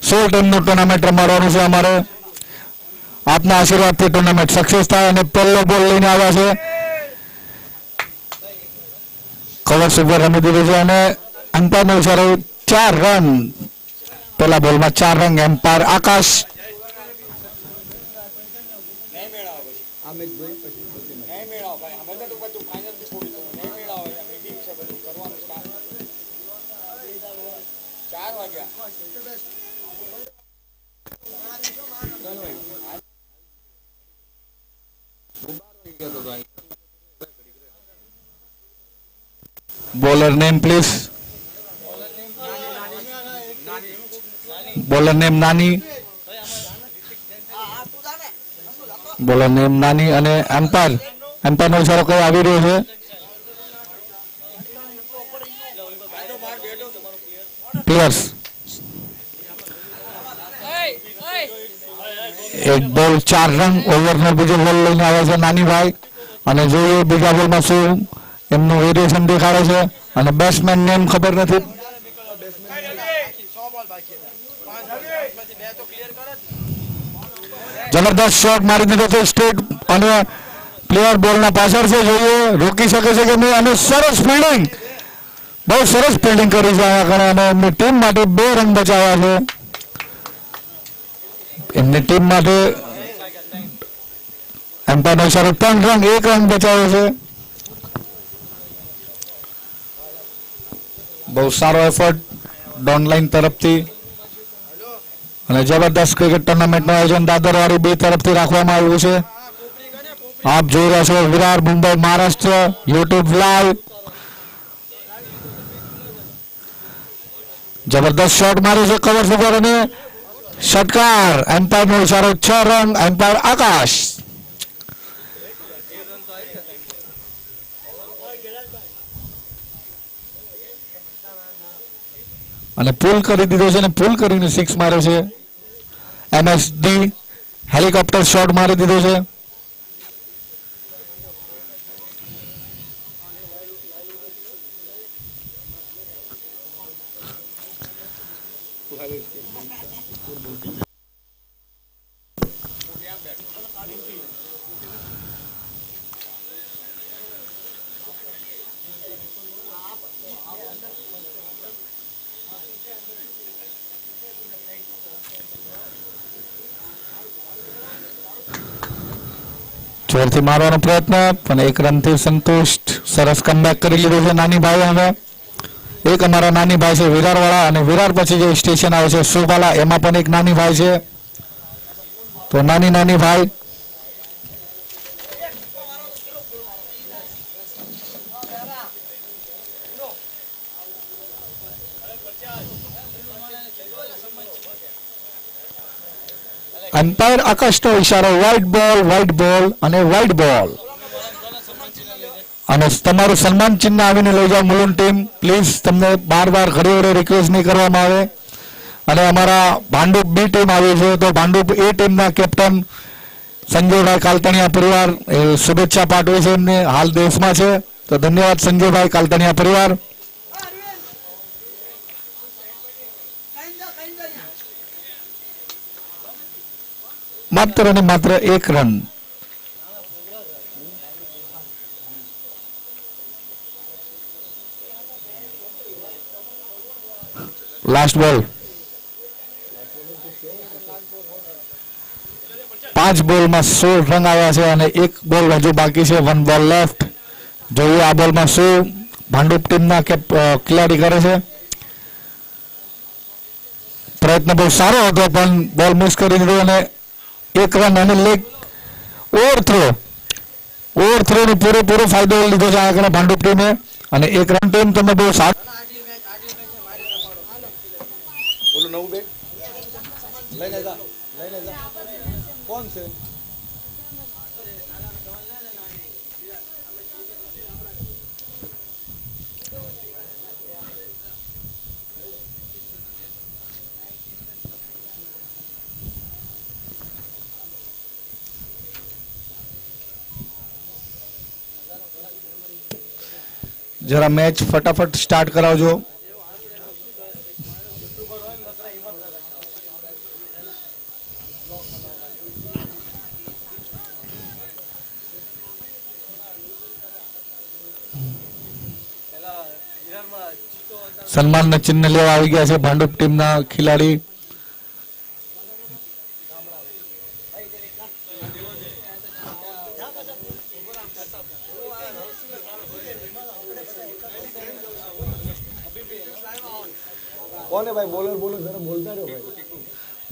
16 ટીમનું ટુર્નામેન્ટ રમાડવાનું છે અમારે. આપના આશીર્વાદથી ટુર્નામેન્ટ સક્સેસ થાય. અને પહેલો બોલ લઈને આવ્યા છે કવર સુપર રમી દીધું છે અને એમ્પાયરનો ઇશારો 4 રન. પહેલા બોલમાં 4 run. Umpire Akash. Bowler name please. Bowler name Nani. Bowler name Nani અને એમ્પાયર નો ઇશારો કઈ આવી રહ્યો છે? પ્લેયર્સ. એક બોલ 4 રન. ઓવરનો બીજો બોલ લઈને આવ્યા છે નાનીભાઈ અને જોઈએ બીજા બોલમાં શું એમનું વેરિએશન દેખાડે છે. અને બેટ્સમેન નેમ ખબર નથી. જબરદસ્ત શોટ મારી દીધો છે સ્ટ્રેટ અને પ્લેયર બોલના પાછળ છે. જોઈએ રોકી શકે છે કે નહીં. અને સરસ ફિલ્ડિંગ, બહુ સરસ ફિલ્ડિંગ કરી છે અને એમની ટીમ માટે 2 રન બચાવ્યા છે. એમની ટીમ માટે એમ્પાયરનો ઇશારો 3 રન, 1 રન બચાવ્યો છે. બહુ સારો એફર્ટ ડોન લાઈન તરફથી અને જબરદસ્ત ક્રિકેટ ટુર્નામેન્ટનું આયોજન દાદરવાડી 2 તરફથી રાખવામાં આવ્યું છે. આપ જોઈ રહ્યા છો વિરાર મુંબઈ મહારાષ્ટ્ર યુટ્યુબ લાઈવ. જબરદસ્ત શોટ માર્યો છે કવર સુપર અને ષટકાર. એમ્પાયરનો ઇશારો 6 રન. એમ્પાયર આકાશ. અને પુલ કરી દીધો છે અને પુલ કરીને 6 માર્યો છે. એમએસડી હેલિકોપ્ટર શોટ મારી દીધો છે. જોરથી મારવાનો પ્રયત્ન પણ 1 રનથી સંતુષ્ટ. સરસ કમબેક કરી લીધું છે નાનીભાઈ. હવે એક અમારા નાનીભાઈ છે વિરારવાળા અને વિરાર પછી જે સ્ટેશન આવે છે સુભાલા એમાં પણ એક નાનીભાઈ છે. તો નાનીભાઈ એમ્પાયર આકાશનો ઇશારો વ્હાઇટ બોલ અને વ્હાઇટ બોલ. અને તમારું સન્માન ચિહ્ન આવીને લઈ જાઓ મુલુંડ ટીમ પ્લીઝ. તમને બાર ઘડી રિક્વેસ્ટ નહીં કરવામાં આવે. અને અમારા ભાંડુપ બી ટીમ આવી છે તો ભાંડુપ એ ટીમના કેપ્ટન સંજયભાઈ કાલતણિયા પરિવાર એ શુભેચ્છા પાઠવે છે. એમને હાલ દેશમાં છે તો ધન્યવાદ સંજયભાઈ કાલતણિયા પરિવાર. માત્ર અને માત્ર 1 રન. લાસ્ટ બોલ. 5 બોલમાં 16 રન આવ્યા છે અને 1 બોલ હજુ બાકી છે. 1 બોલ લેફ્ટ. જોઈએ આ બોલમાં શું ભાંડુપ ટીમના ખેલાડી કરે છે. પ્રયત્ન બહુ સારો હતો પણ બોલ મિસ કરી દીધો અને 1 રન અને લેગ ઓવરથ્રો નો પૂરેપૂરો ફાયદો લીધો છે આગળ ભાંડુપ ટીમે. અને 1 રન ટીમ તમે બહુ સારું. जरा मैच फटाफट स्टार्ट कराओ. સન્માનના ચિહ્ન લેવા આવી ગયા છે ભાંડુપ ટીમના ખેલાડી. કોને ભાઈ બોલર બોલો જરા બોલતા રહ્યો ભાઈ.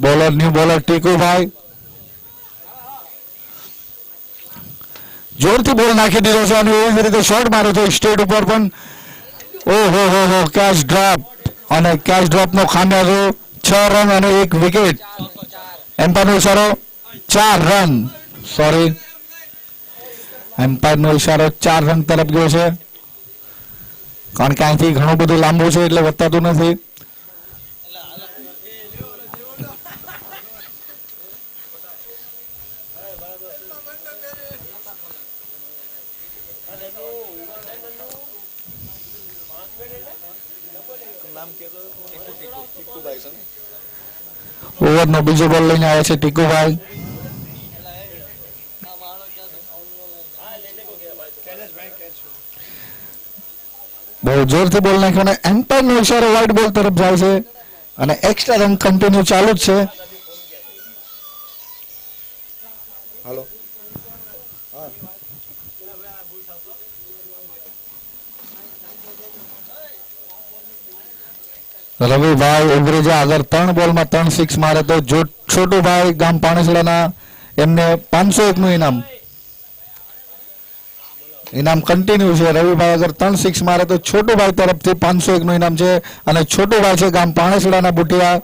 બોલર ન્યુ બોલર ટીકુભાઈ જોરથી બોલ નાખી દીધો છે અને એવી રીતે શોટ માર્યો છે સ્ટેટ ઉપર પણ. ઓહો હો હો કેચ ડ્રોપ અને કેચ ડ્રોપનો ખામિયાજો 6 રન અને 1 વિકેટ. એમ્પાયરનો ઇશારો 4 રન, સોરી એમ્પાયરનો ઇશારો 4 રન તરફ ગયો છે કારણ કે અહીંથી ઘણું બધું લાંબુ છે એટલે વતાતું નથી. ઓવરનો બીજો બોલ લઈને આવ્યા છે ટીકુભાઈ. બહુ જોરથી બોલ નાખ્યો અને એમ્પાયરનો ઇશારો વાઇડ બોલ તરફ જાય છે અને એક્સ્ટ્રા રન કન્ટિન્યુ ચાલુ જ છે. હાલો રવિભાઈ ઉગરેજા આગળ 3 બોલમાં 3 સિક્સ મારે તો છોટુભાઈ ગામ પાણીસડાના એમને 501 નું ઇનામ કન્ટિન્યુ છે. રવિભાઈ આગળ 3 સિક્સ મારે તો છોટુભાઈ તરફથી 501 નું ઇનામ છે અને છોટુભાઈ છે ગામ પાણીસડાના બુટિયા.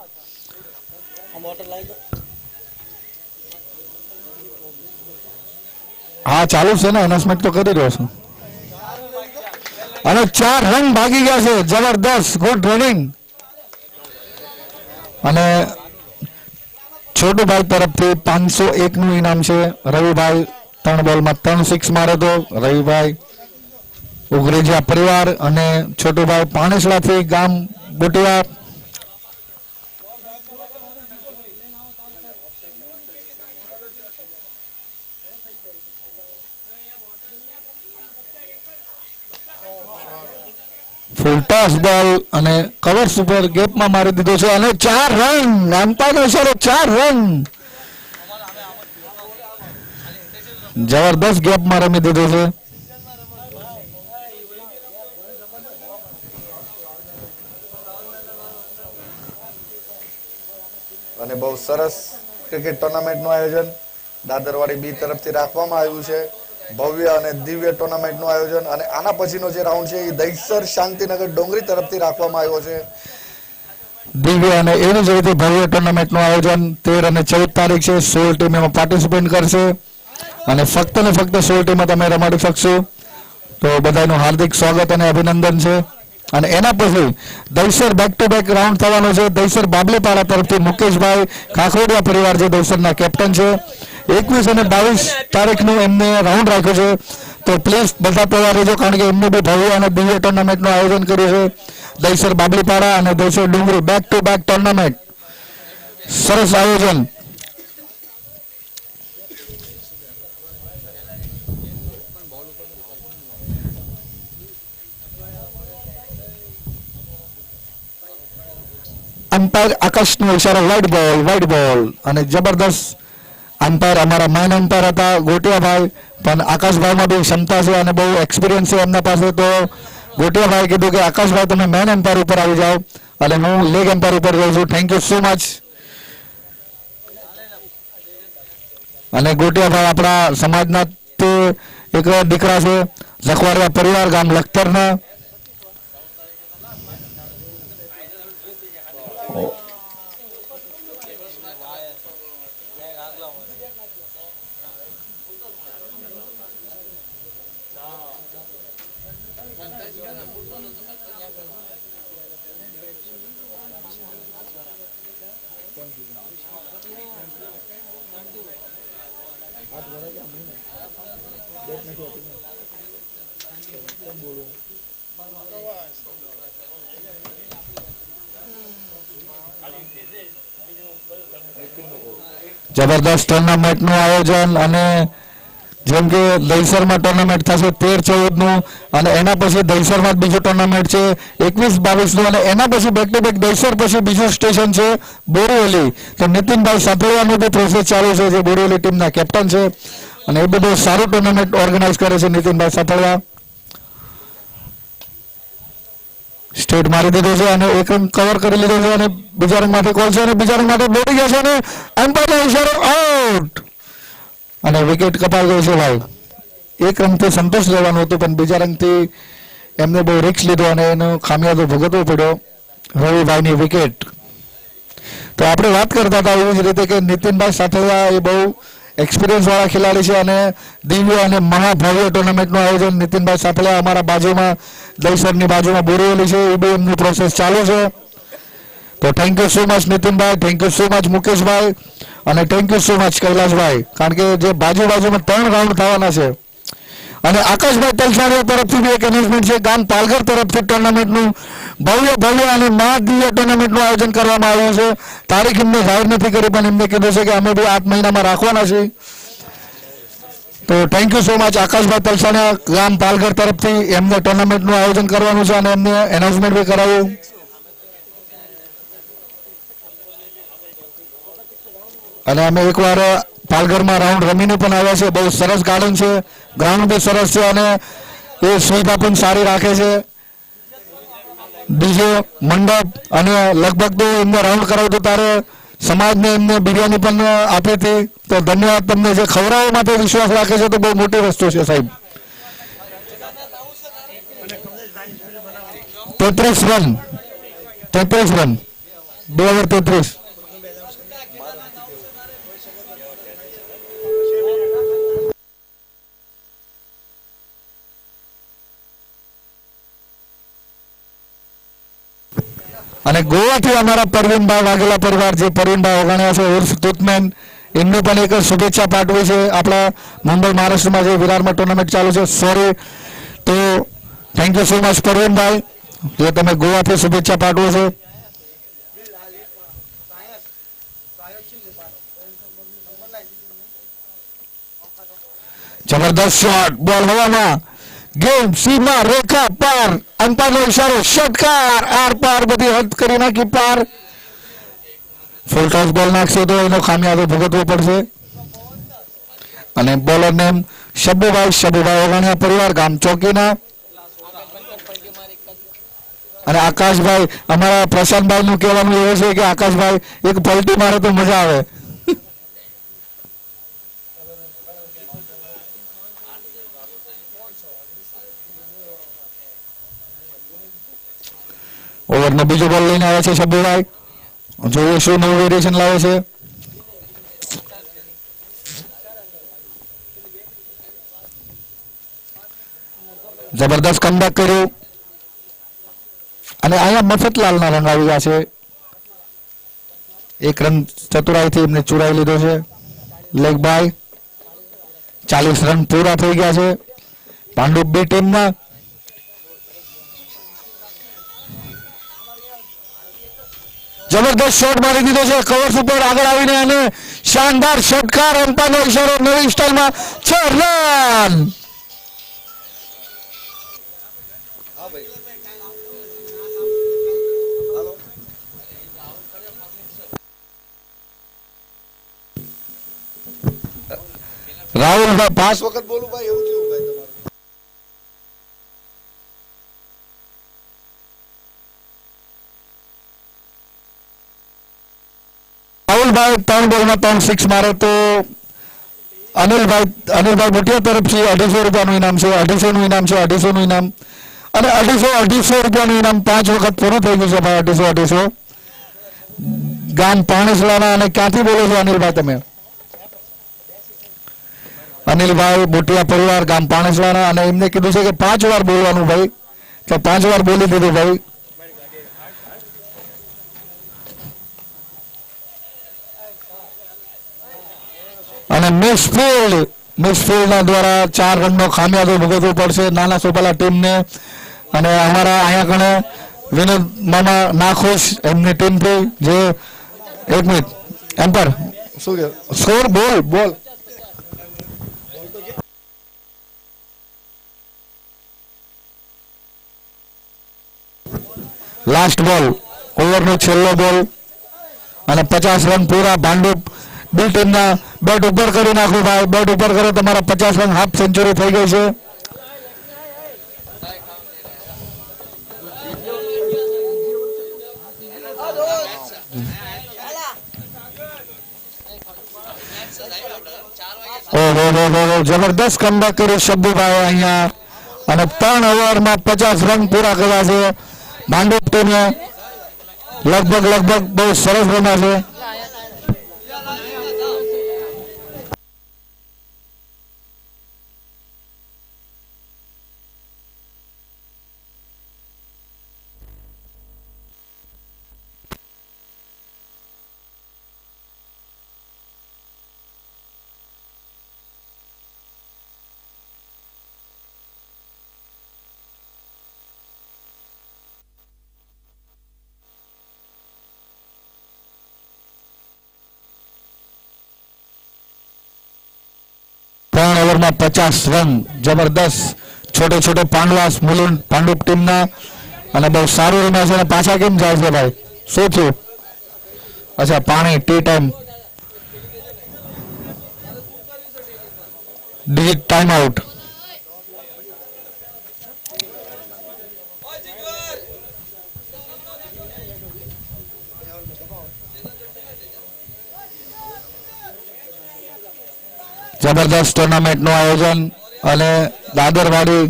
હા ચાલુ છે ને, એનાઉન્સમેન્ટ તો કરી રહ્યો છું. અને 4 રન ભાગી ગયા છે, જબરદસ્ત, ગુડ રનિંગ. અને છોટુભાઈ તરફથી 501 નું ઇનામ છે. રવિભાઈ 3 બોલમાં 3 સિક્સ મારે તો રવિભાઈ ઉગરેજા પરિવાર અને છોટુભાઈ પાણીસડાથી ગામ બુટિયા. ફૂલ ટોસ બોલ અને કવર્સ ઉપર ગેપમાં મારી દીધો છે અને 4 રન. એમ્પાયરનો ઇશારો 4 રન, જબરદસ્ત ગેપમાં રમી દીધો છે. અને બહુ સરસ ક્રિકેટ ટુર્નામેન્ટનું આયોજન દાદરવાડી બી તરફથી રાખવામાં આવ્યું છે. ભવ્ય અને દિવ્ય ટુર્નામેન્ટનું આયોજન અને આના પછીનો જે રાઉન્ડ છે એ દહીસર શાંતિનગર ડોંગરી તરફથી રાખવામાં આવ્યો છે. દિવ્ય અને એની જ રીતે ભવ્ય ટુર્નામેન્ટનું આયોજન 13 અને 14 તારીખ છે. 16 ટીમ એમાં પાર્ટિસિપેટ કરશે અને ફક્ત ને ફક્ત 16 ટીમમાં તમે રમાડી શકશો. તો બધાનું હાર્દિક સ્વાગત અને અભિનંદન છે. અને એના પછી દહીસર બેક ટુ બેક રાઉન્ડ થવાનો છે. દહીસર બાબલીપાડા તરફથી મુકેશભાઈ કાખોડિયા પરિવાર જે દહીસરના કેપ્ટન છે, 21 અને 22 તારીખનું એમને રાઉન્ડ રાખ્યો છે. તો પ્લીઝ બધા તૈયાર રહેજો કારણ કે એમને બી ભવ્ય અને દિવ્ય ટુર્નામેન્ટનું આયોજન કર્યું છે. દહીસર બાબલીપાડા અને દહીસર ડુંગરી બેક ટુ બેક ટુર્નામેન્ટ, સરસ આયોજન. અમ્પાયર આકાશનો ઇશારો વાઇડ બોલ અને જબરદસ્ત અમ્પાયર અમારા મેન અમ્પાયર હતા ગોટિયાભાઈ, પણ આકાશભાઈમાં બી ક્ષમતા છે અને બહુ એક્સપિરિયન્સ છે એમના પાસે. તો ગોટિયાભાઈ કીધું કે આકાશભાઈ તમે મેન એમ્પાયર ઉપર આવી જાઓ અને હું લેગ એમ્પાયર ઉપર રહું છું. Thank you so much. અને ગોટિયાભાઈ આપણા સમાજના તે એક દીકરા છે, ઝખવાડિયા પરિવાર ગામ લખતરના. જબરદસ્ત ટુર્નામેન્ટનું આયોજન અને જેમ કે દહીસરમાં ટુર્નામેન્ટ થશે 13-14 અને એના પછી દહીસરમાં બીજું ટુર્નામેન્ટ છે 21-22 અને એના પછી બેક ટુ બેક દહીસર પછી બીજું સ્ટેશન છે બોરીવલી. તો નીતિનભાઈ સાતળિયાનું બી પ્રોસેસ ચાલુ છે, જે બોરીવલી ટીમના કેપ્ટન છે અને એ બધું સારું ટુર્નામેન્ટ ઓર્ગેનાઇઝ કરે છે નીતિનભાઈ સાતળિયા. સ્ટેટ મારી દીધો છે અને એક રન કવર કરી લીધો છે અને બીજા રંગ માટે કોલ છે અને બીજા રંગ માટે દોડી ગયા છે અને એમ્પાયરનો ઇશારો આઉટ અને વિકેટ કપાઈ ગઈ છે ભાઈ. એક રનથી સંતોષ લેવાનું હતું પણ બીજા રંગથી એમને બહુ રિસ્ક લીધો અને એનો ખામિયાજો ભોગવવો પડ્યો. રવિભાઈની વિકેટ. તો આપણે વાત કરતા હતા એવી જ રીતે કે નીતિનભાઈ સાતળિયા એ બહુ એક્સપિરિયન્સ વાળા ખેલાડી છે અને દિવ્ય અને મહાભવ્ય ટુર્નામેન્ટનું આયોજન નીતિનભાઈ સાતળિયા અમારા બાજુમાં દહીસરની બાજુમાં બોરીવલી છે એ બી એમની પ્રોસેસ ચાલુ છે. તો thank you so much Nitinbhai, thank you so much Mukeshbhai અને thank you so much Kailashbhai, કારણ કે જે બાજુમાં 3 રાઉન્ડ થવાના છે. અને આકાશભાઈ તલસાણીયા તરફથી બી એક એનાઉન્સમેન્ટ છે, ગામ પાલઘર તરફથી ટુર્નામેન્ટનું ભવ્ય અને મહાદિવ્ય ટુર્નામેન્ટનું આયોજન કરવામાં આવ્યું છે. તારીખ એમને જાહેર નથી કરી પણ એમને કીધું છે કે અમે બી 8 મહિનામાં રાખવાના છીએ. તો થેન્ક યુ સો મચ આકાશભાઈ તલસાણીયા ગામ પાલઘર તરફથી એમને ટુર્નામેન્ટનું આયોજન કરવાનું છે અને એમને એનાઉન્સમેન્ટ બી કરાવ્યું. અને અમે એકવાર પાલઘરમાં રાઉન્ડ રમીને પણ આવ્યા છે. બહુ સરસ ગાર્ડન છે, ગ્રાઉન્ડ બી સરસ છે અને એ સુવિધા પણ સારી રાખે છે. ડીજે મંડપ અને લગભગ તો એમને રાઉન્ડ કરાવતું ત્યારે સમાજને એમને બિરયાની પણ આપી હતી. તો ધન્યવાદ તમને, જે ખવડાવવા માટે વિશ્વાસ રાખે છે તો બહુ મોટી વસ્તુ છે સાહેબ. 33 રન 2 ઓવર 33. અને ગોવાથી અમારા પરવીનભાઈ વાઘેલા પરિવાર, જે પરવીનભાઈ ઓગણ્યા છે ઉર્ફ ટૂથમેન, એમને પણ એક શુભેચ્છા પાઠવી છે. આપણા મુંબઈ મહારાષ્ટ્રમાં જે વિરારમાં ટુર્નામેન્ટ ચાલુ છે સોરી. તો થેન્ક યુ સો મચ પરવીનભાઈ, જે તમે ગોવાથી શુભેચ્છા પાઠવો છો. જબરદસ્ત શોટ, બોલ હવામાં, ગેમ સીમા રેખા પાર, અંપાયરનો ઇશારો, ષટકાર, આર પાર, બધી હદ કરી નાખી પાર. ફૂલ ટોસ બોલ નાખશે તો એનો ખામિયાજો ભોગવવો પડશે. અને બોલર નેમ શબુભાઈ ઓગણિયા પરિવાર, ગામ ચોકીના. અને આકાશભાઈ, અમારા પ્રશાંતભાઈ નું કહેવાનું એવું છે કે આકાશભાઈ એક પલટી મારે તો મજા આવે. ઓવરનો બીજો બોલ લઈને આવે છે શબ્બુભાઈ, જોઈએ શું નવું વેરિએશન લાવે છે. જબરદસ્ત કમબેક કર્યું અને અહીંયા મફતલાલના રન આવી ગયા છે. 1 રન ચતુરાઈથી એમને ચુરાઈ લીધો છે લેગ બાય. 40 રન પૂરા થઈ ગયા છે પાંડુ બી ટીમના. જબરદસ્ત શોટ મારી દીધો છે કવર્સ ઉપર આગળ આવીને અને શાનદાર ષટકાર, અંપાયરનો ઇશારો, નવી સ્ટાઇલમાં 6 રન. રાહુલભાઈ 5 વખત બોલું ભાઈ, એવું કેવું ભાઈ તમારું? રાહુલભાઈ 3 બોલમાં 3 સિક્સ મારે તો અનિલભાઈ ભુટિયા તરફથી 250 રૂપિયાનું ઇનામ છે, 250 નું ઇનામ છે, 250 નું ઇનામ અને 250 રૂપિયાનું ઇનામ 5 વખત પૂરું થઈ ગયું છે ભાઈ. 250 ગામ પાણીસલાના. અને ક્યાંથી બોલો છો અનિલભાઈ તમે? અનિલભાઈ ભુટિયા પરિવાર, ગામ પાણીસલાના. અને એમને કીધું છે કે 5 વાર બોલવાનું ભાઈ, તો 5 વાર બોલી દીધું ભાઈ. અને મિસફિલ્ડના દ્વારા 4 રનનો ખામિયાજો ભોગવવો પડશે નાના સોપાલા ટીમને. અને અમારા અહીંયા કણે વિનોદ મામા નાખુશ એમની ટીમથી, જે 1 મિનિટ એમ્પર શું કે સ્કોર બોલ લાસ્ટ બોલ, ઓવરનો છેલ્લો બોલ અને 50 રન પૂરા. ભાંડુપ બી ટીમના બેટ ઉપર કરી નાખો ભાઈ, બેટ ઉપર કરો, તમારા 50 રન હાફ સેન્ચુરી થઈ ગઈ છે. ઓહો, જબરદસ્ત કમબેક કર્યું શબ્દુભાઈ અહીંયા, અને 3 ઓવરમાં 50 રન પૂરા કર્યા છે ભાંડુપ ટીમે. લગભગ બહુ સરસ રમ્યા છે. ઓવરમાં 50 રન, જબરદસ્ત. છોટે છોટે પાંડવાસ મુલુંડ ભાંડુપ ટીમના, અને બહુ સારું રમ્યા છે. અને પાછા કેમ જાય છે ભાઈ, શું થયું? અચ્છા, પાણી, ટી ટાઈમ, ટાઈમ આઉટ. જબરદસ્ત ટુર્નામેન્ટનું આયોજન અને દાદરવાડી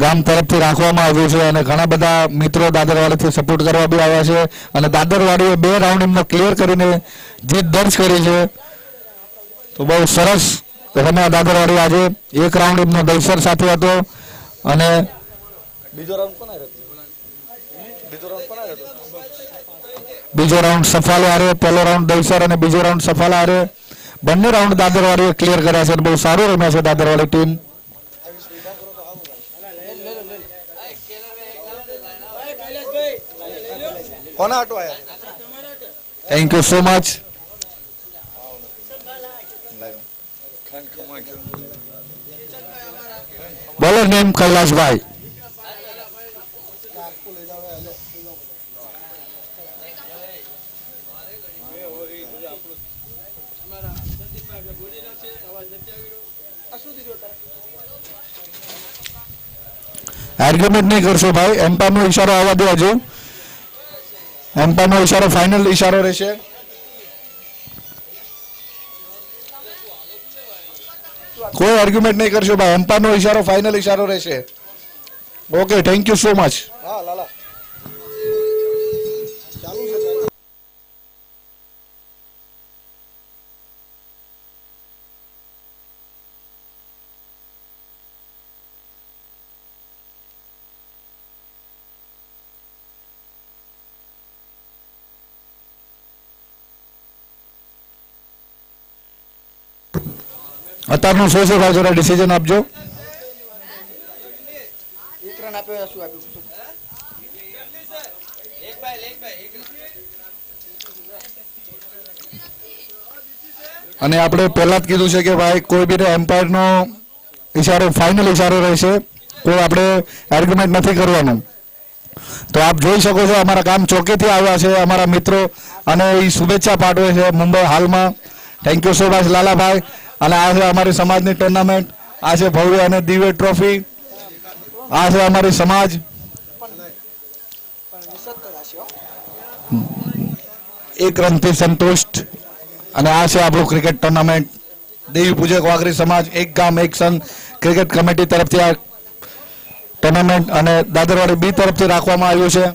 ગામ તરફથી રાખવામાં આવ્યું છે, અને ઘણા બધા મિત્રો દાદરવાડીથી સપોર્ટ કરવા બી આવ્યા છે. અને દાદરવાડીએ 2 રાઉન્ડ એમને ક્લિયર કરીને જીત દર્જ કરી છે. તો બહુ સરસ રમ્યા દાદરવાડી આજે. 1 રાઉન્ડ એમનો દહીસર સાથે હતો, અને બીજો રાઉન્ડ સફાલે હારે. પહેલો રાઉન્ડ દહીસર અને બીજો રાઉન્ડ સફાલે હારે. બંને રાઉન્ડ દાદરવાડીએ ક્લિયર કર્યા છે. બહુ સારું રમ્યા છે Dadarwadi team. Thank you so much. Bowler name Kailashbhai. Argument નહીં કરશો ભાઈ, એમ્પાયરનો ઈશારો આવવા દો. હજુ એમ્પાયરનો ઈશારો ફાઇનલ ઈશારો રહેશે. કોઈ આર્ગ્યુમેન્ટ નહીં કરશો ભાઈ, એમ્પાયરનો ઈશારો ફાઇનલ ઈશારો રહેશે. Okay, thank you so much. અત્યારનું શું છે ભાઈ, જરા ડિસિઝન આપજો. અને આપણે પહેલા જ કીધું છે કે ભાઈ કોઈ બી એમ્પાયરનો ઈશારો ફાઇનલ ઈશારો રહેશે, કોઈ આપણે આર્ગ્યુમેન્ટ નથી કરવાનું. તો આપ જોઈ શકો છો અમારા ગામ ચોકીથી આવ્યા છે અમારા મિત્રો, અને એ શુભેચ્છા પાઠવે છે મુંબઈ હાલમાં. Thank you so much Lalabhai. અને આ છે અમારી સમાજની ટુર્નામેન્ટ, આ છે ભવ્ય અને દિવ્ય ટ્રોફી, આ છે અમારી સમાજ. એક રનથી સંતુષ્ટ. અને આ છે આપણું ક્રિકેટ ટુર્નામેન્ટ. દેવી પૂજક વાઘરી સમાજ એક ગામ એક સંઘ ક્રિકેટ કમિટી તરફથી આ ટુર્નામેન્ટ અને દાદરવાડી બી તરફથી રાખવામાં આવ્યું છે.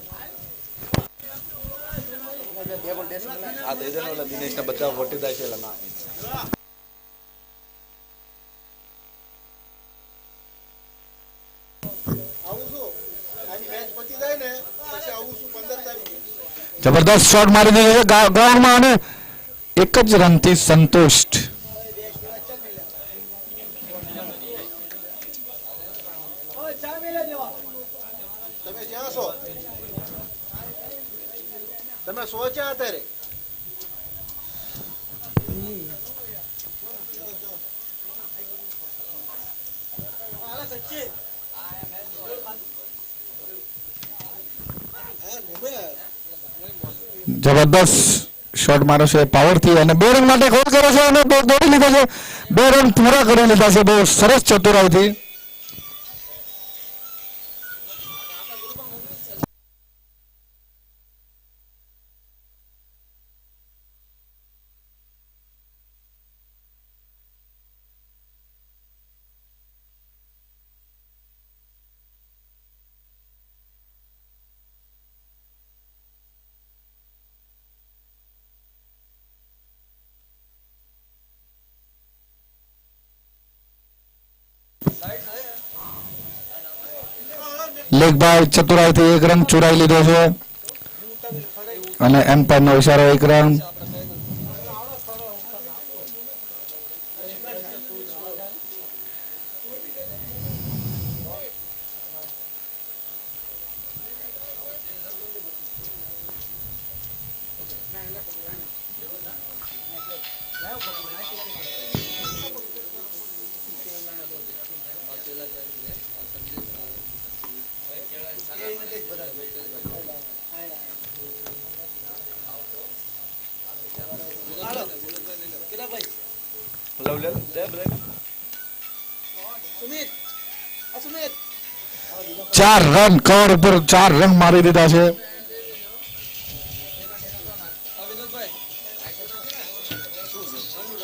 જબરદસ્ત શોટ મારી દીધો છે ગ્રાઉન્ડમાં, અને એક જ રનથી સંતુષ્ટ. તમે સોચ્યા અત્યારે જબરદસ્ત શોટ માર્યો છે પાવરથી અને 2 રન માટે ગોલ કર્યો છે અને દોડી લીધો છે. 2 રન પૂરા કરી લીધા છે. બહુ સરસ ચતુરાઈથી. લેગભાઈ ચતુરાઈથી 1 રન ચોરાઈ લીધો છે અને એમ્પાયરનો ઇશારો 1 run. Sumit Sumit 4 run cover ઉપર 4 રન મારી દીધા છે.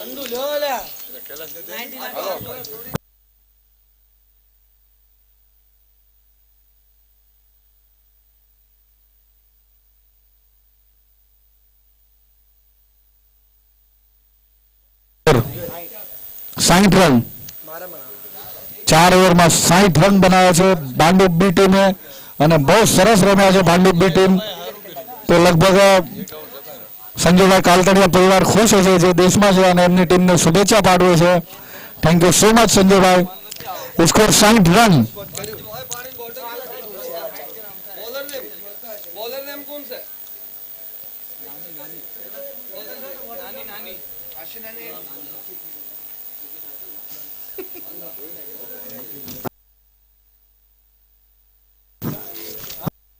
અંડુ લ્યો લે સાઈઠ રન 4 ઓવરમાં 60 રન બનાવ્યા છે ભાંડુપ બી ટીમે અને બહુ સરસ રમ્યા છે ભાંડુપ બી ટીમ. તો લગભગ સંજયભાઈ કાલતડિયા પરિવાર ખુશ હશે જે દેશમાં છે અને એમની ટીમને શુભેચ્છા પાઠવે છે. Thank you so much Sanjaybhai. Score 60 run. Bowler name કોણ છે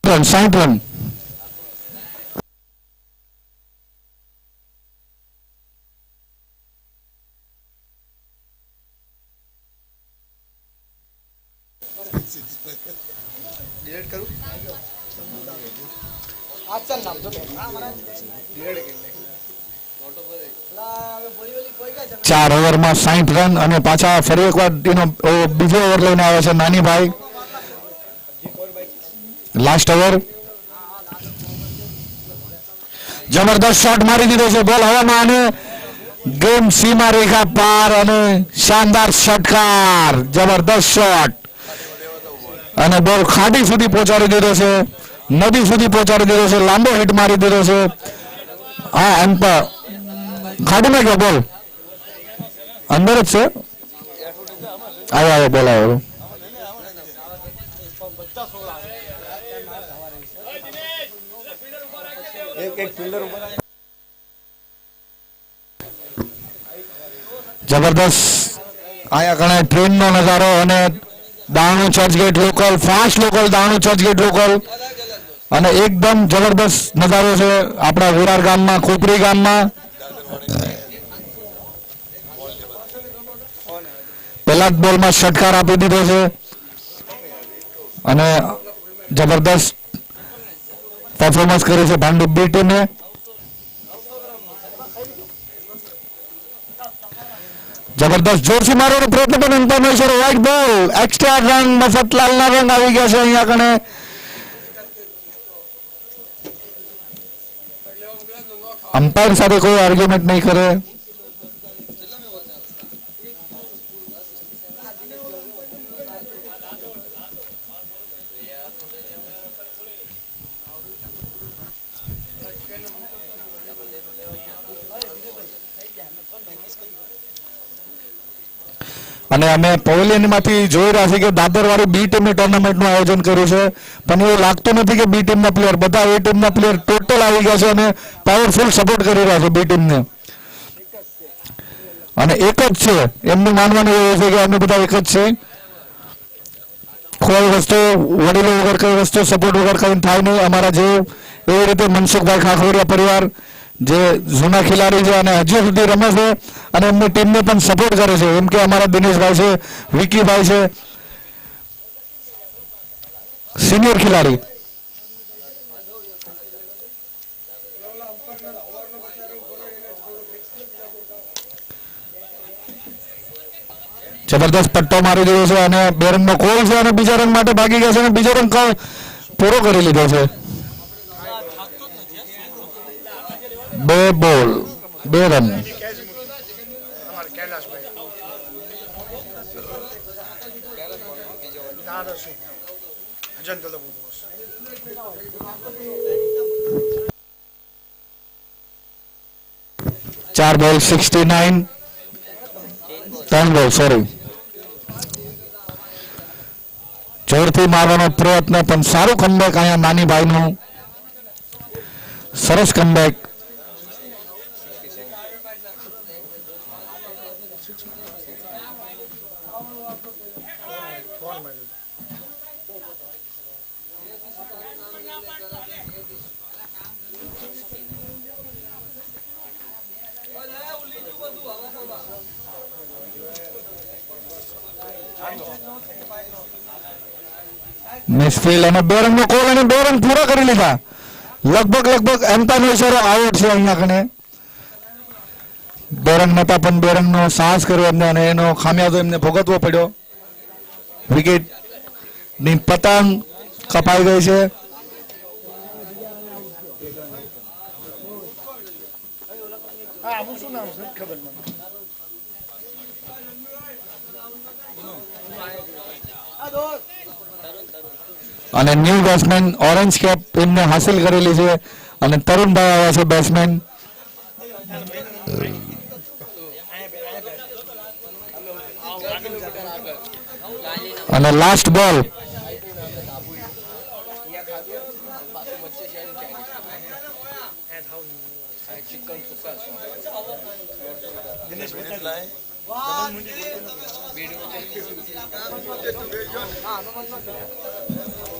રન 60 રન. ડિલીટ કરું આચલ નામ તો ડિલીટ કરી લા હવે બોલી બોલી કોઈ કા 4 ઓવરમાં 60 રન અને પાછા ફરી એકવાર એનો બીજો ઓવર લઈને આવ્યા છે નાનીભાઈ. Last over. જબરદસ્ત શોટ મારી દીધો છે. બોલ હવામાં અને ગેમ સીમા રેખા પાર અને શાનદાર ષટકાર. જબરદસ્ત શોટ અને બોલ ખાડી સુધી પહોંચાડી દીધો છે. નદી સુધી પહોંચાડી દીધો છે. લાંબો હિટ મારી દીધો છે. હા એમ પણ ખાડીમાં ગયો બોલ અંદર જ છે. આવ્યો બોલ આવ્યો. એક ફિલ્ડર ઉપર જબરદસ્ત અહીંયા કણે ટ્રેનનો નજારો અને Dahanu Churchgate local fast local Dahanu Churchgate local અને એકદમ જબરદસ્ત નજારો છે આપણા વિરાર ગામમાં ખોપરી ગામમાં. પહેલા જ બોલમાં ષટકાર આપી દીધો છે અને જબરદસ્ત પરફોર્મન્સ કર્યું છે ભાંડુપ બી ટીમે. જબરદસ્ત જોરથી મારવાનો પ્રયત્ન પણ અંતરમાં છે. વ્હાઇટ બોલ એક્સ્ટ્રા રન મફતલાલના રન આવી ગયા છે અહીંયા કણે. અમ્પાયર સાથે કોઈ આર્ગ્યુમેન્ટ નહીં કરે. અને અમે પવેલિયનમાંથી જોઈ રહ્યા છીએ કે દાદરવાળી બી ટીમની ટુર્નામેન્ટનું આયોજન કર્યું છે પણ એવું લાગતું નથી કે બી ટીમના પ્લેયર બધા એ ટીમના પ્લેયર ટોટલ આવી ગયા છે અને પાવરફુલ સપોર્ટ કરી રહ્યા છે બી ટીમને અને એક જ છે એમનું માનવાનું એવું છે કે અમે બધા એક જ છે. કોઈ વસ્તુ વડીલો વગર કઈ વસ્તુ સપોર્ટ વગર કઈ થાય નહીં. અમારા જે એવી રીતે મનસુખભાઈ ખાખોડિયા પરિવાર જે જૂના ખેલાડી છે અને હજી સુધી રમે છે અને એમની ટીમને પણ સપોર્ટ કરે છે, એમ કે અમારા દિનેશભાઈ છે, વિકીભાઈ છે, સિનિયર ખેલાડી. જબરદસ્ત પટ્ટો મારી દીધો છે અને બે રનનો કોલ છે અને બીજા રન માટે ભાગી ગયા છે અને બીજો રન પૂરો કરી લીધો છે. 2 બોલ 2 રન. અમારે કૈલાશભાઈ દાદા શું અજંતલ બોસ 4 બોલ 69 3 બોલ સોરી. જોરથી મારવાનો પ્રયત્ન પણ સારું કમબેક અહીંયા નાની ભાઈનું, સરસ કમબેક. મિસફિલ્ડ અને 2 રનનો કોલ અને 2 રન પૂરા કરી લીધા. લગભગ એમ્પાયરનો ઇશારો આઉટ છે અહીંયા કને. 2 રન નતા પણ 2 રનનો સાહસ કર્યો એમને અને એનો ખામિયાજો એમને ભોગવવો પડ્યો. વિકેટ ની પતંગ કપાઈ ગઈ છે. હા હું શું નામ છે ખબર મને અને ન્યૂ બેટ્સમેન ઓરેન્જ કેપ એમને હાસિલ કરેલી છે અને તરુણભાઈ આવ્યા છે બેટ્સમેન. અને લાસ્ટ બોલ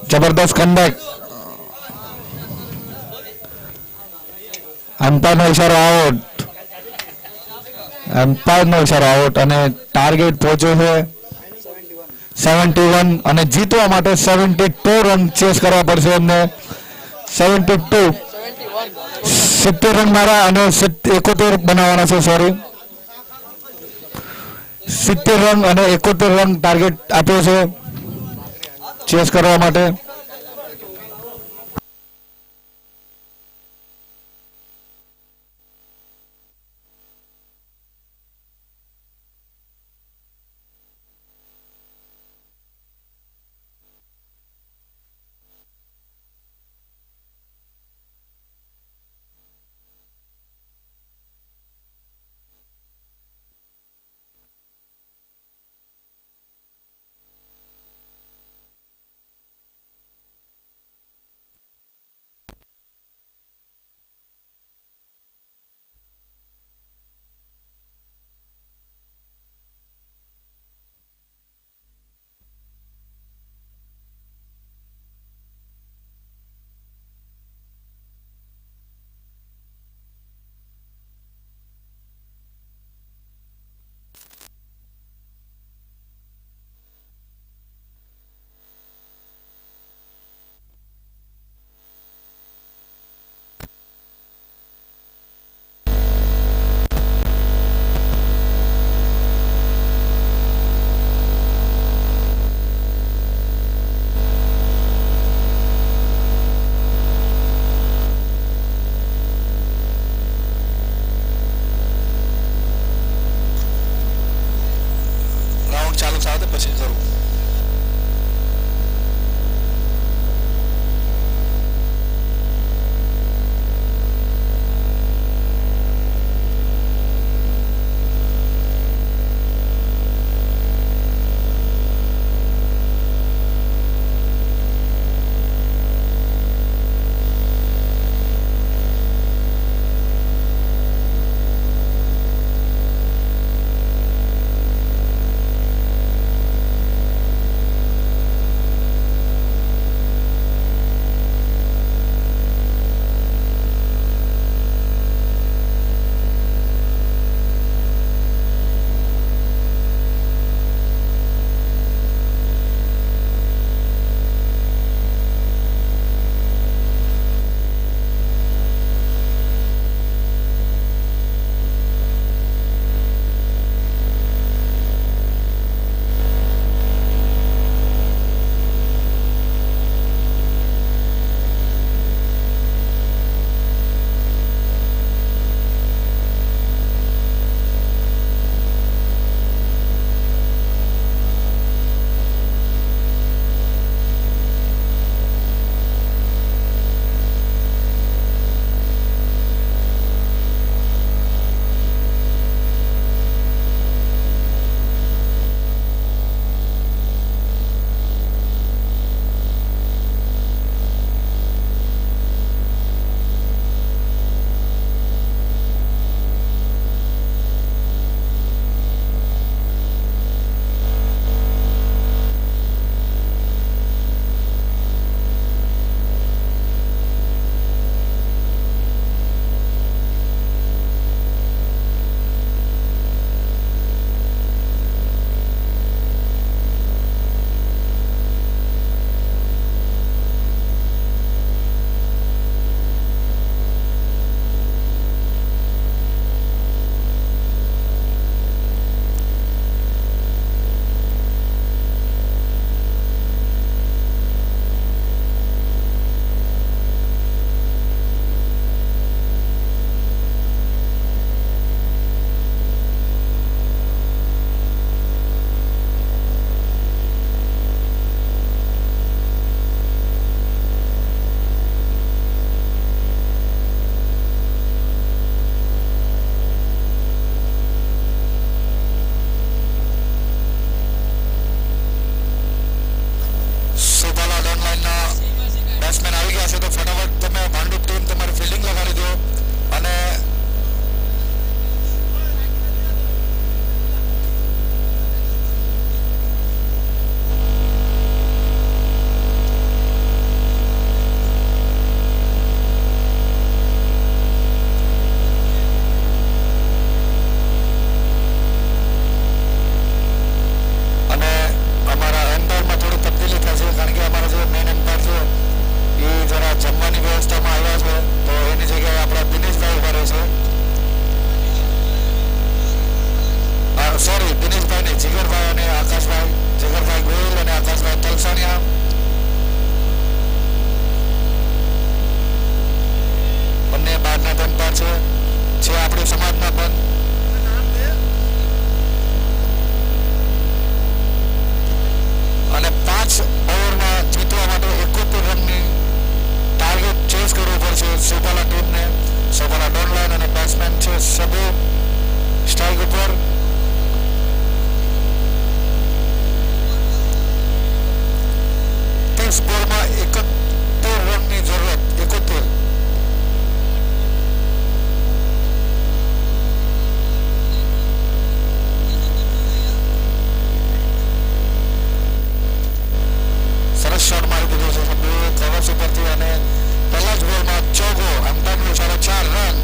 જબરદસ્ત કમબેક. એમ્પાયરનો ઇશારો આઉટ, એમ્પાયરનો ઇશારો આઉટ અને ટાર્ગેટ પહોંચ્યો છે 71 અને જીતવા માટે 72 રન ચેસ કરવા પડશે એમને. 72 70 રન મારા અને 71 બનાવવાના છે, સોરી 70 રન અને 71 રન ટાર્ગેટ આપ્યો છે ચેસ કરવા માટે. મકસાણિયા. બંને બહારના બનતા છે આપણી સમાજના પણ. અને 5 ઓવરમાં જીતવા માટે 71 રનની ટાર્ગેટ ચેસ કરવો પડશે સોપાલા ટીમને. સોપાલા ડોન લાઈન અને બેટ્સમેન છે સબુ સ્ટ્રાઇક ઉપર. બોલમાં 71 રનની જરૂરત. 71. સરસ શોટ મારી દીધો છે કવર્સ ઉપરથી અને પહેલા જ બોલમાં ચોગો. અંતરનું 4.5 રન.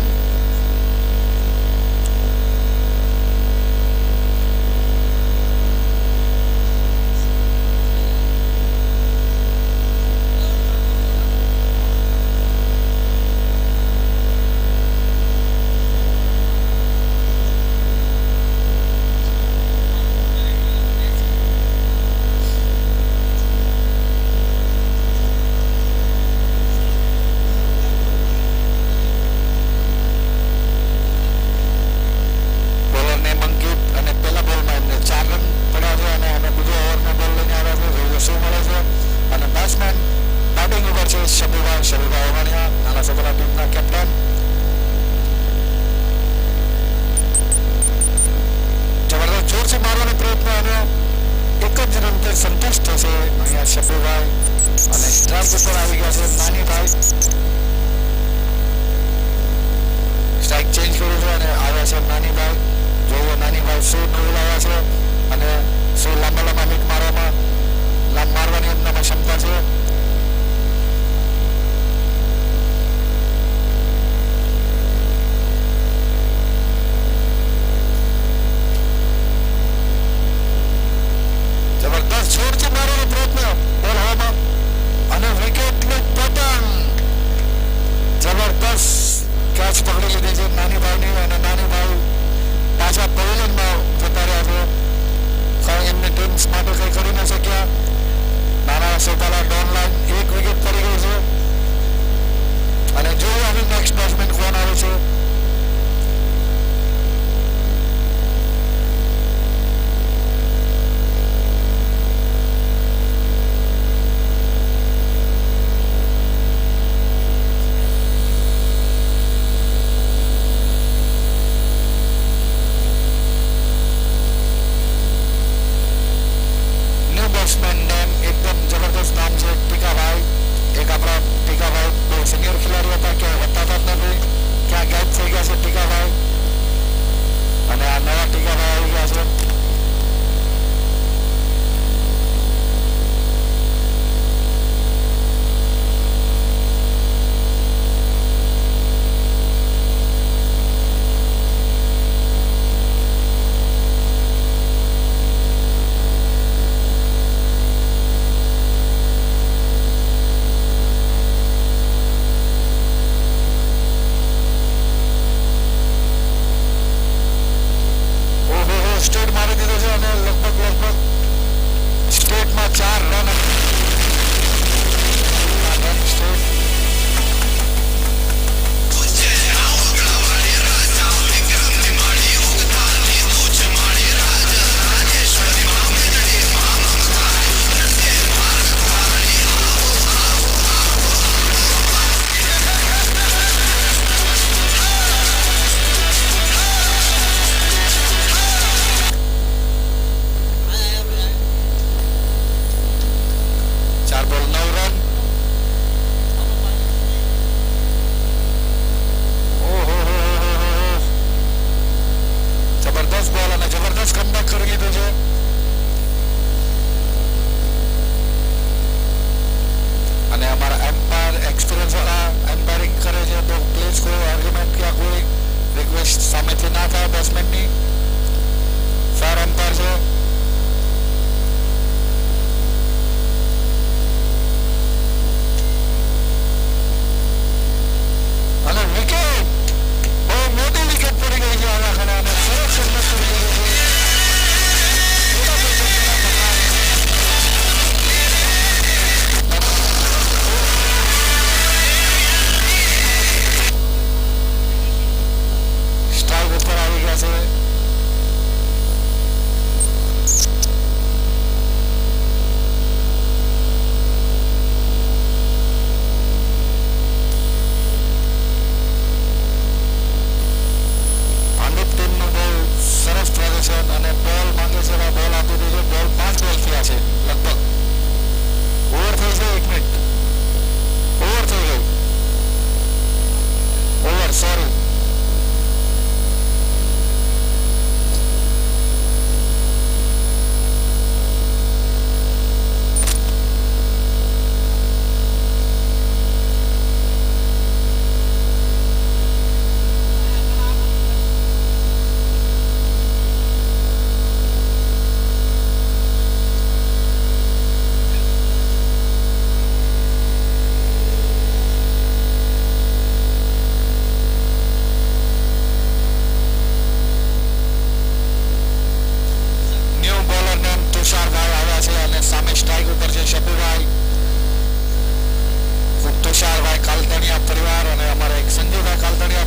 સંતુષ્ટ થશે અહીંયા શબ્દભાઈ અને સ્ટ્રાઇક ઉપર આવી ગયા છે નાનીભાઈ. સ્ટ્રાઇક ચેન્જ કર્યું છે અને આવ્યા છે નાનીભાઈ. જોઈએ નાનીભાઈ શું નવું લાવ્યા છે અને શું લાંબા લાંબા મીટ મારવાની એમનામાં ક્ષમતા છે. છોડથી મારવાનો પ્રયત્ન બોલ હવામાં અને વિકેટનું પતન. જબરદસ્ત કેચ પકડી લીધી છે નાનીભાઈની અને નાનીભાઈ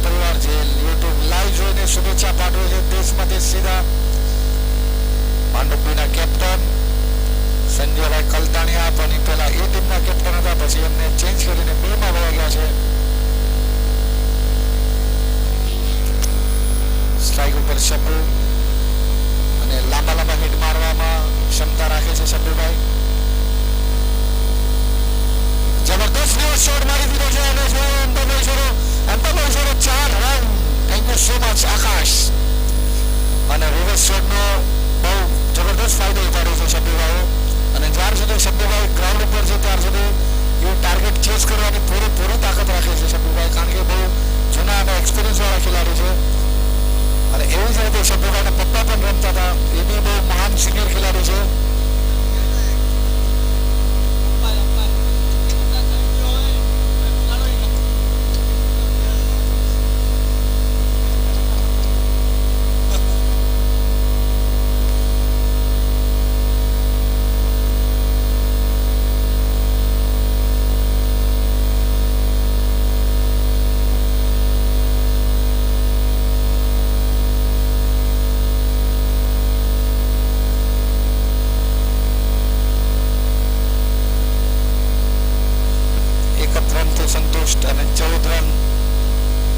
પરિવાર જે યુટ્યુબ લાઈવ જોઈને શુભેચ્છા પાઠવે છે દેશમાં દેશ સીધા. માંડવીના કેપ્ટન સંજયભાઈ કલતાણિયા પણ પહેલા એ ટીમના કેપ્ટન હતા, પછી એમને ચેન્જ કરીને બેમાં વયા ગયા છે. સ્ટ્રાઇક ઉપર શબ્બુ અને લાંબા લાંબા હિટ મારવામાં ક્ષમતા રાખે છે શબ્બુભાઈ. જબરદસ્ત શોટ મારી દીધો છે અને એમ્પરભાઈ 4 run. Thank you so much Akash. અને રિવર્સ શોટનો બહુ જબરદસ્ત ફાયદો ઉઠાડ્યો છે શબ્બુભાઈએ. અને જ્યાર સુધી શબ્બુભાઈ ગ્રાઉન્ડ ઉપર છે ત્યાર સુધી એ ટાર્ગેટ ચેસ કરવાની પૂરી તાકાત રાખે છે શબ્બુભાઈ, કારણ કે બહુ જૂના અને એક્સપિરિયન્સ વાળા ખેલાડી છે. અને એવું જ રીતે શબ્બુભાઈના પપ્પા પણ રમતા હતા, એ બી બહુ મહાન સિનિયર ખેલાડી છે. સંતુષ્ટ અને 14 રન,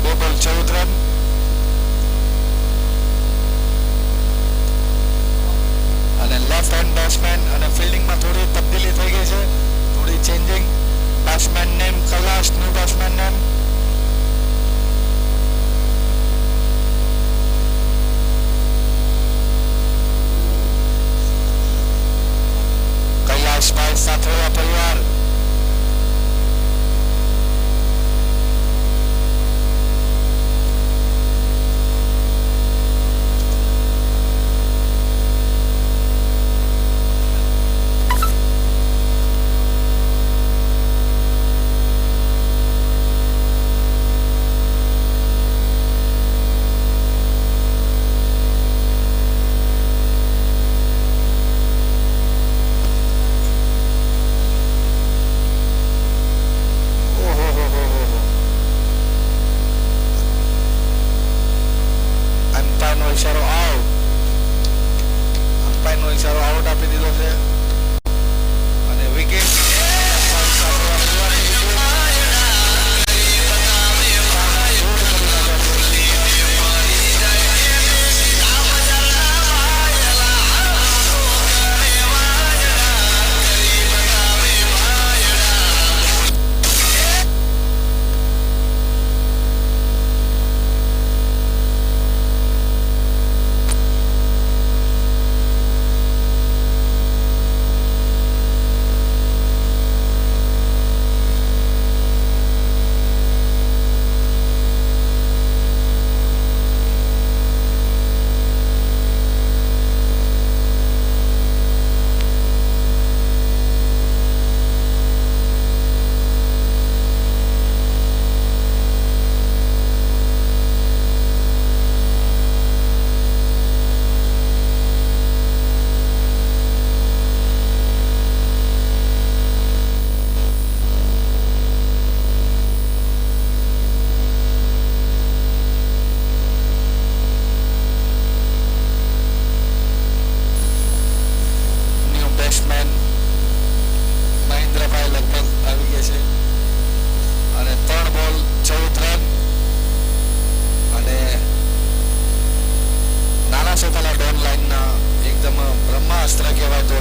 2 બોલ 14 રન. અને લેફ્ટ હેન્ડ બેટ્સમેન અને ફિલ્ડિંગમાં થોડી તબદીલી થઈ ગઈ છે, થોડી changing. Batsman name Kailash, new batsman name. Kailashbhai Sathoda પરિવાર. ઇશારો આઉટ આપી દીધો છે અને વિકેટ.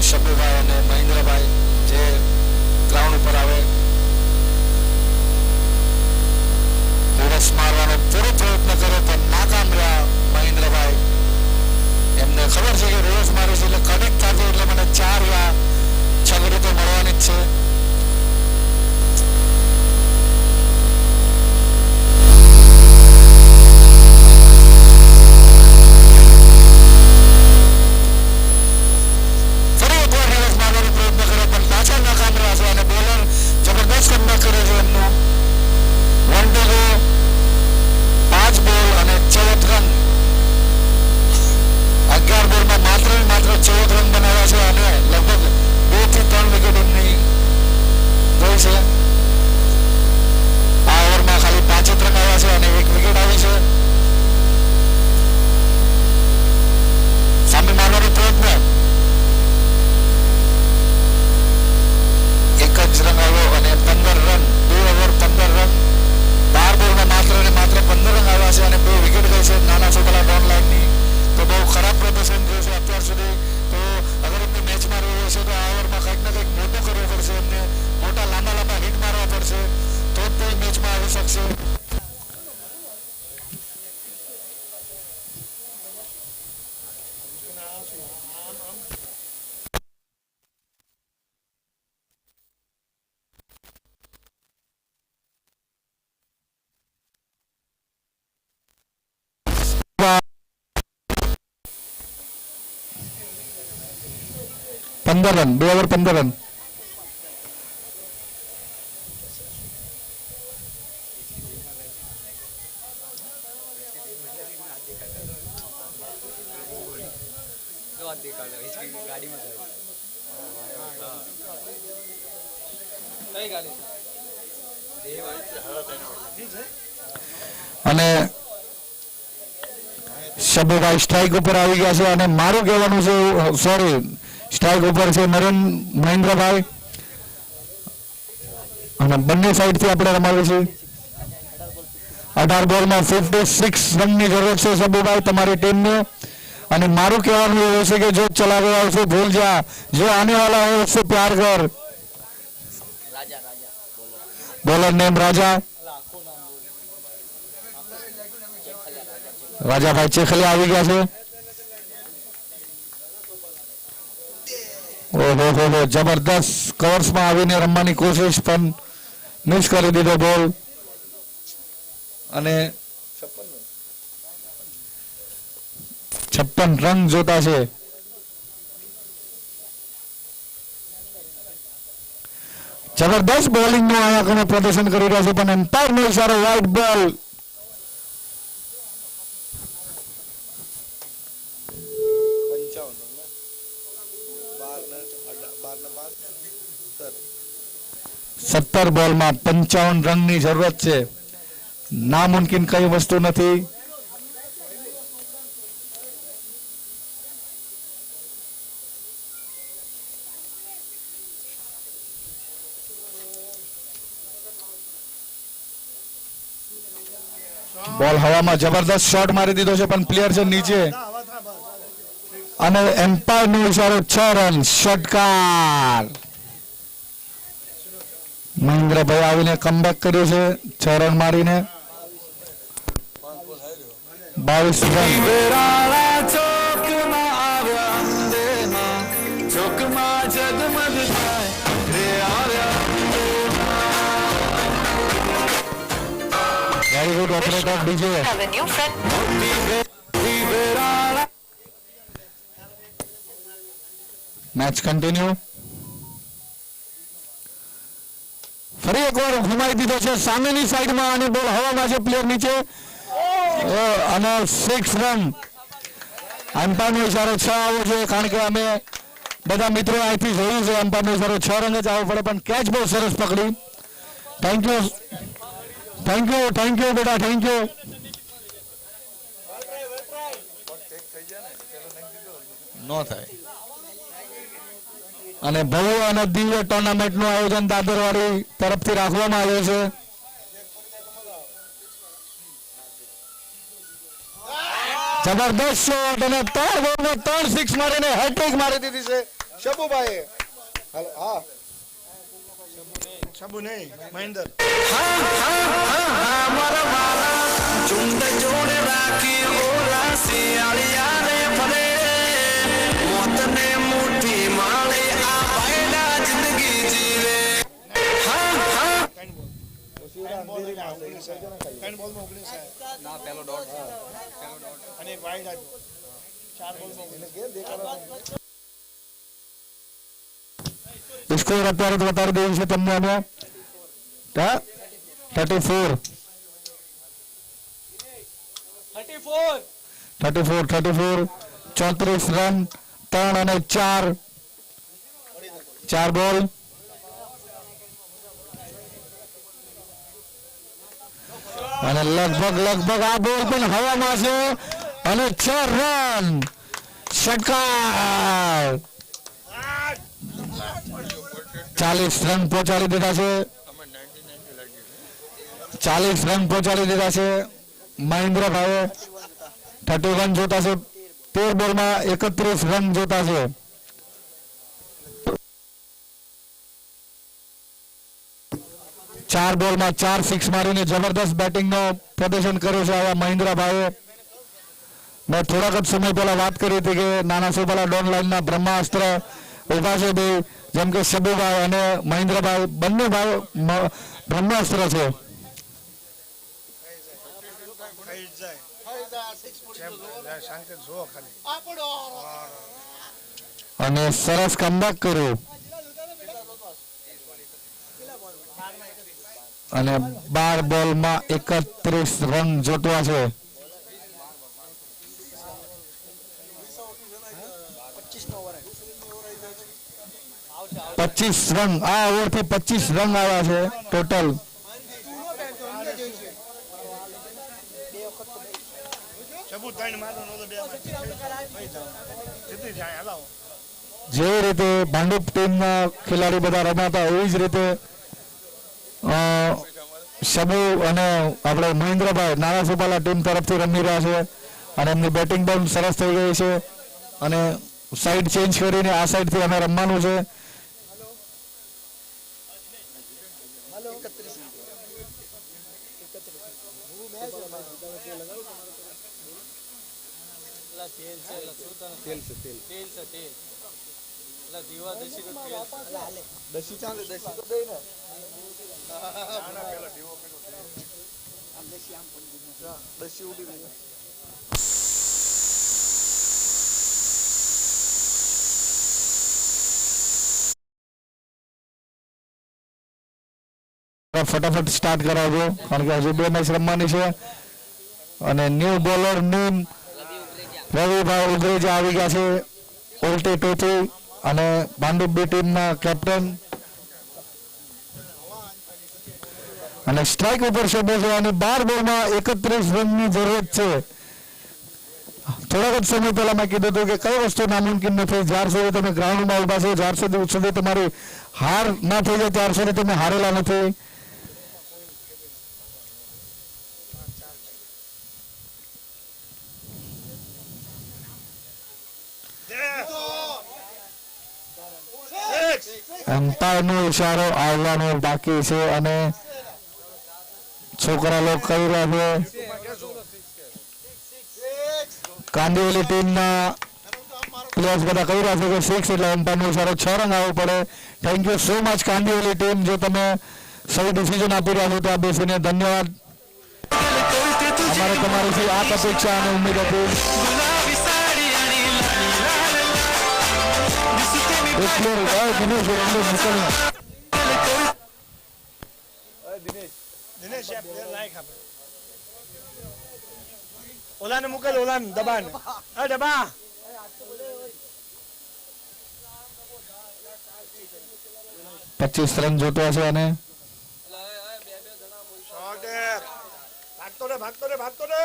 શબ્બુભાઈ અને મહેન્દ્રભાઈ જે ગ્રાઉન્ડ ઉપર આવે, રિવર્સ મારવાનો પૂરો પ્રયત્ન કર્યો પણ નાકામ રહ્યા મહેન્દ્રભાઈ. એમને ખબર છે કે રિવર્સ મારે છે એટલે કનેક્ટ થશે એટલે મને 4 યા 6 વિકેટો મળવાની જ છે. Run. Run, 2 over 15 run. અને શબુભાઈ સ્ટ્રાઇક ઉપર આવી ગયા છે અને મારું કહેવાનું છે, સોરી, સ્ટ્રાઇક ઉપર છે મહેન્દ્રભાઈ અને બંને સાઈડથી આપણે રમાડીએ છીએ. 18 બોલમાં 56 રનની જરૂર છે શબુભાઈ તમારી ટીમને. અને મારું કહેવાનું એવું છે કે જો ચલા ગયા ઉસે ભૂલ જા, જો આने वाला है उससे प्यार कर. બોલર નેમ રાજા, રાજાભાઈ ચેખલિયા આવી ગયા છે. ઓહો, જબરદસ્ત કવર્સમાં આવીને રમવાની કોશિશ પણ મિસ કરી દીધો બોલ. અને 56 રન જોતા છે. જબરદસ્ત બોલિંગ નું અહીંયા કને પ્રદર્શન કરી રહ્યા છે પણ એમ્પાયર નો ઇશારો વ્હાઇટ બોલ. સત્તર બોલમાં 55 રનની જરૂરત છે. નામુમકિન કઈ વસ્તુ નથી. બોલ હવામાં જબરદસ્ત શોટ મારી દીધો છે પણ પ્લેયર છે નીચે અને એમ્પાયર નો ઇશારો 6 રન. ષટકાર. મહેન્દ્રભાઈ આવીને કમબેક કર્યું છે 6 રન મારીને. 22 run. Very good operator DJ. Match continue. ફરી એકવાર ઘુમાઈ દીધો છે સામેની સાઈડમાં અને બોલ હવામાં છે, પ્લેયર નીચે અને 6 રન. એમ્પાયરનો ઇશારો 6 આવવો જોઈએ કારણ કે અમે બધા મિત્રો અહીંથી જોયું છે એમ્પાયરનો ઇશારો 6 રન જ આવવો પડે પણ કેચ બહુ સરસ પકડી. થેન્ક યુ બેટા, થેન્ક યુ. નો થાય. અને ભવ્ય અને દિવ્ય ટુર્નામેન્ટ નું આયોજન દાદરવાડી તરફથી રાખવામાં આવ્યું છે. જબરદસ્ત શોટ અને 3 બોલમાં 3 સિક્સ મારીને હેટ્રિક મારી દીધી છે શબુભાઈ. હા, શબુ નહીં, મહેન્દ્ર. ત્રણ બોલમાં 19 ના પહેલો ડોટ અને એક વાઇડ આવ્યો. 4 બોલમાં સ્કોર અત્યારે તો બતાવી દઉં છે તમને અમે 34 34 રન 3 અને 4 બોલ. અને લગભગ આ બોલ પણ હવામાં છે અને 4 રન. ષટકાર. 40 રન પહોંચાડી દીધા છે. 40 રન પહોંચાડી દીધા છે મહેન્દ્રભાઈએ. 31 જોતા છે. 13 બોલમાં 31 રન જોતા છે. ચાર બોલમાં 4 સિક્સ મારીને જબરદસ્ત બેટિંગ નો પ્રદર્શન કર્યું છે આવા મહેન્દ્રભાઈએ. મેં થોડાક જ સમય પહેલા વાત કરી હતી કે નાના સોપાલા ડોન લાઈનના બ્રહ્માસ્ત્ર ઉભા છે બે, જેમ કે શબુભાઈ અને મહેન્દ્રભાઈ બંને ભાઈ બ્રહ્માસ્ત્ર છે. અને સરસ કમબેક કર્યું અને 12 બોલમાં 31 રન જોતવા છે. 25 રન આ ઓવરથી 25 રન આવ્યા છે ટોટલ. સબૂત થઈને મારો નહોતો બે માં જીતી જાય હાલો જે રીતે ભાંડુપ ટીમના ખેલાડી બધા રમ્યા હતા એવી જ રીતે શબુ અને આપણે મહેન્દ્રભાઈ નાના સુપાલા ટીમ તરફથી રમી રહ્યા છે અને એમની બેટિંગ પણ સરસ થઈ ગઈ છે અને સાઈડ ચેન્જ કરીને આ સાઈડથી અમે રમવાનું છે. ફટાફટ સ્ટાર્ટ કરાવજો કારણ કે હજુ 2 મેચ રમવાની છે અને ન્યૂ બોલર નીમ રવિભાઈ ઉગરેજા આવી ગયા છે ઉલટી ટોચી અને ભાંડુપ બી ટીમના કેપ્ટન અને સ્ટ્રાઇક ઉપર છે અને 12 બોલમાં 31 રનની જરૂરત છે. થોડાક જ સમય પહેલા મેં કીધું હતું કે કઈ વસ્તુ નામુમકિન નથી. જ્યાર સુધી તમે ગ્રાઉન્ડમાં ઉભા છો જ્યાર સુધી તમારી હાર ના થઈ જાય ત્યાર સુધી તમે હારેલા નથી. એમ્પાયરનો ઇશારો આવવાનો બાકી છે અને છોકરા લોકો કહી રહ્યા છે કાંદિવલી ટીમના પ્લેયર્સ બધા કહી રહ્યા છે કે 6 એટલે એમ્પાયરનો ઇશારો 6 રન આવવો પડે. Thank you so much Kandivali team જો તમે સહી ડિસિઝન આપી રહ્યા છો ત્યાં બેસીને ધન્યવાદ. અમારે તમારીથી આ અપેક્ષા અને ઉમ્મીદ હતી. દિનેશ ઓલાને મુકેલ ઓલાને દબાણ દબા 25 રન જોતવા છે અને ભાગતો રે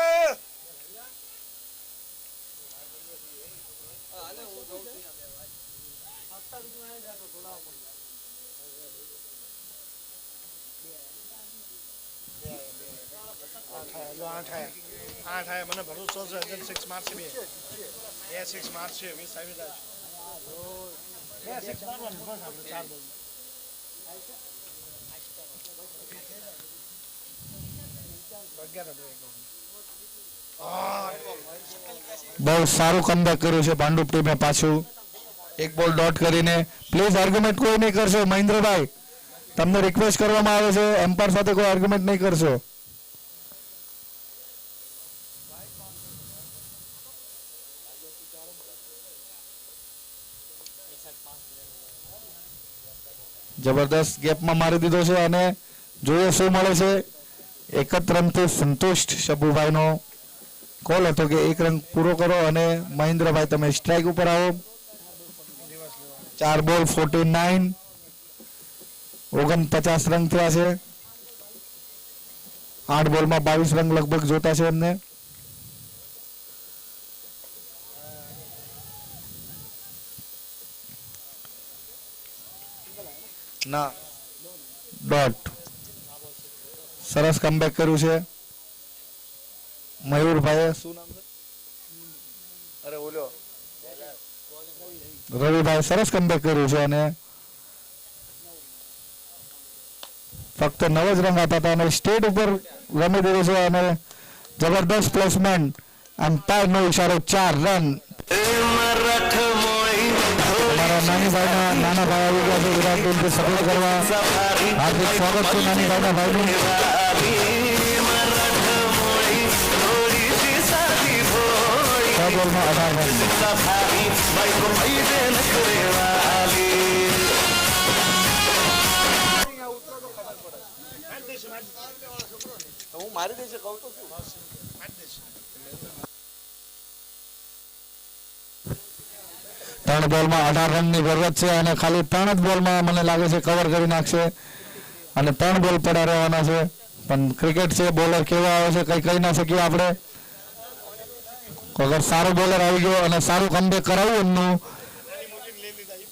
આઠ મને ભરોસો છે 6 માર્ચ બે 6 માર્ચ છે 20 આવી જાય 6 મારવાનું બસ આપણે 4 બોલ બહુ સારું કમબેક કર્યું છે ભાંડુપ ટીમે. પાછું 1 બોલ ડોટ કરીને પ્લીઝ આર્ગ્યુમેન્ટ કોઈ નહીં કરશો. મહેન્દ્રભાઈ તમને રિક્વેસ્ટ કરવામાં આવે છે એમ્પાયર સાથે કોઈ આર્ગ્યુમેન્ટ નહીં કરશો. જબરદસ્ત ગેપમાં મારી દીધો છે અને જોઈએ શું મળે છે. 1 રનથી સંતુષ્ટ શબુભાઈનો કોલ હતો કે 1 રન પૂરો કરો અને મહેન્દ્રભાઈ તમે સ્ટ્રાઇક ઉપર આવો. 4 બોલ 49 49 રન થયા છે. 8 બોલમાં 22 રન લગભગ જોતા છે એમને. ના ડોટ સરસ કમબેક કર્યું છે મયુરભાઈએ. શું નામ છે? અરે ઓલો રવિભાઈ સરસ કમબેક કર્યું છે અને ફક્ત 9 જ રન હતા અને સ્ટેટ ઉપર રમી દીધું છે અને જબરદસ્ત પ્લેસમેન્ટ. એમ્પાયરનો ઇશારો 4 રન. અમારા નાના ભાઈ આવી ગયા છે વિરાટ ટીમને સપોર્ટ કરવા. હાર્દિક સ્વાગત છે નાની ભાઈના ભાઈનું. બોલમાં 18 રન. હું મારી દઈશ કહું તો શું ત્રણ બોલમાં 18 રનની જરૂરત છે અને ખાલી 3 જ બોલમાં મને લાગે છે કવર કરી નાખશે અને 3 બોલ પડ્યા રહેવાના છે. પણ ક્રિકેટ છે, બોલર કેવા આવે છે કઈ કહી ના શકીએ આપણે. અગર સારો બોલર આવી ગયો અને સારું કમબેક કરાવ્યું એમનું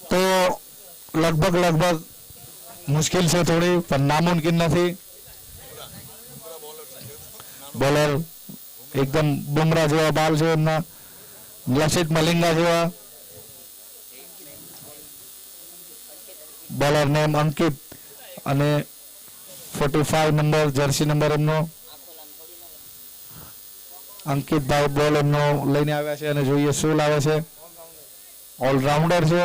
તો લગભગ મુશ્કેલ છે થોડી, પણ નામુમકિન નથી. બોલર એકદમ બુમરા જેવા બાલ છે એમના, લસિત મલિંગા જેવા. બોલર નેમ અંકિત અને 45 નંબર જર્સી નંબર એમનો. અંકિતભાઈ બોલ એમનો લઈને આવ્યા છે અને જોઈએ શું લાવે છે. ઓલરાઉન્ડર છે,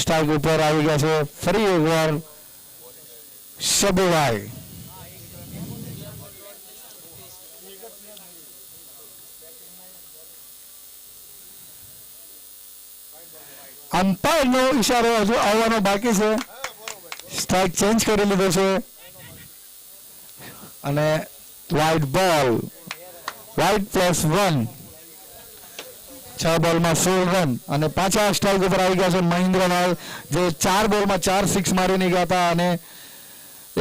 સ્ટ્રાઇક ઉપર આવી ગયા છે ફરી એકવાર શબુભાઈ. અમ્પાયરનો ઈશારો હજુ આવવાનો બાકી છે. સ્ટ્રાઇક ચેન્જ કરી લીધો છે અને વાઇડ બોલ, વાઇડ +1. 6 બોલમાં 16 રન અને પાછા સ્ટ્રાઇક ઉપર આવી ગયા છે મહેન્દ્રભાઈ, જે 4 બોલમાં 4 સિક્સ મારીને ગયા હતા અને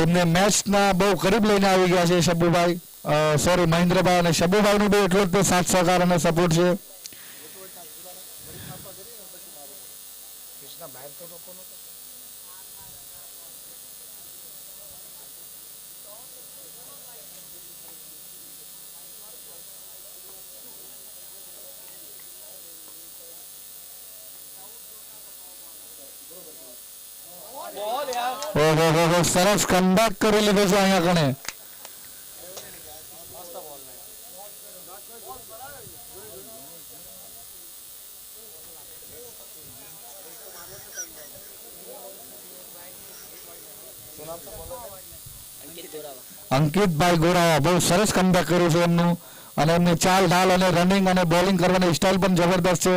એમને મેચના બહુ કરીબ લઈને આવી ગયા છે શબુભાઈ, સોરી મહેન્દ્રભાઈ. અને શબુભાઈનું બી એટલો જ તો સાથ સહકાર અને સપોર્ટ છે. ઓહો, સરસ કમબેક કરી લીધો છે અહીંયા કણે. અંકિતભાઈ ગોરાવા બહુ સરસ કમબેક કર્યું છે એમનું અને એમની ચાલ ઢાલ અને રનિંગ અને બોલિંગ કરવાની સ્ટાઇલ પણ જબરદસ્ત છે.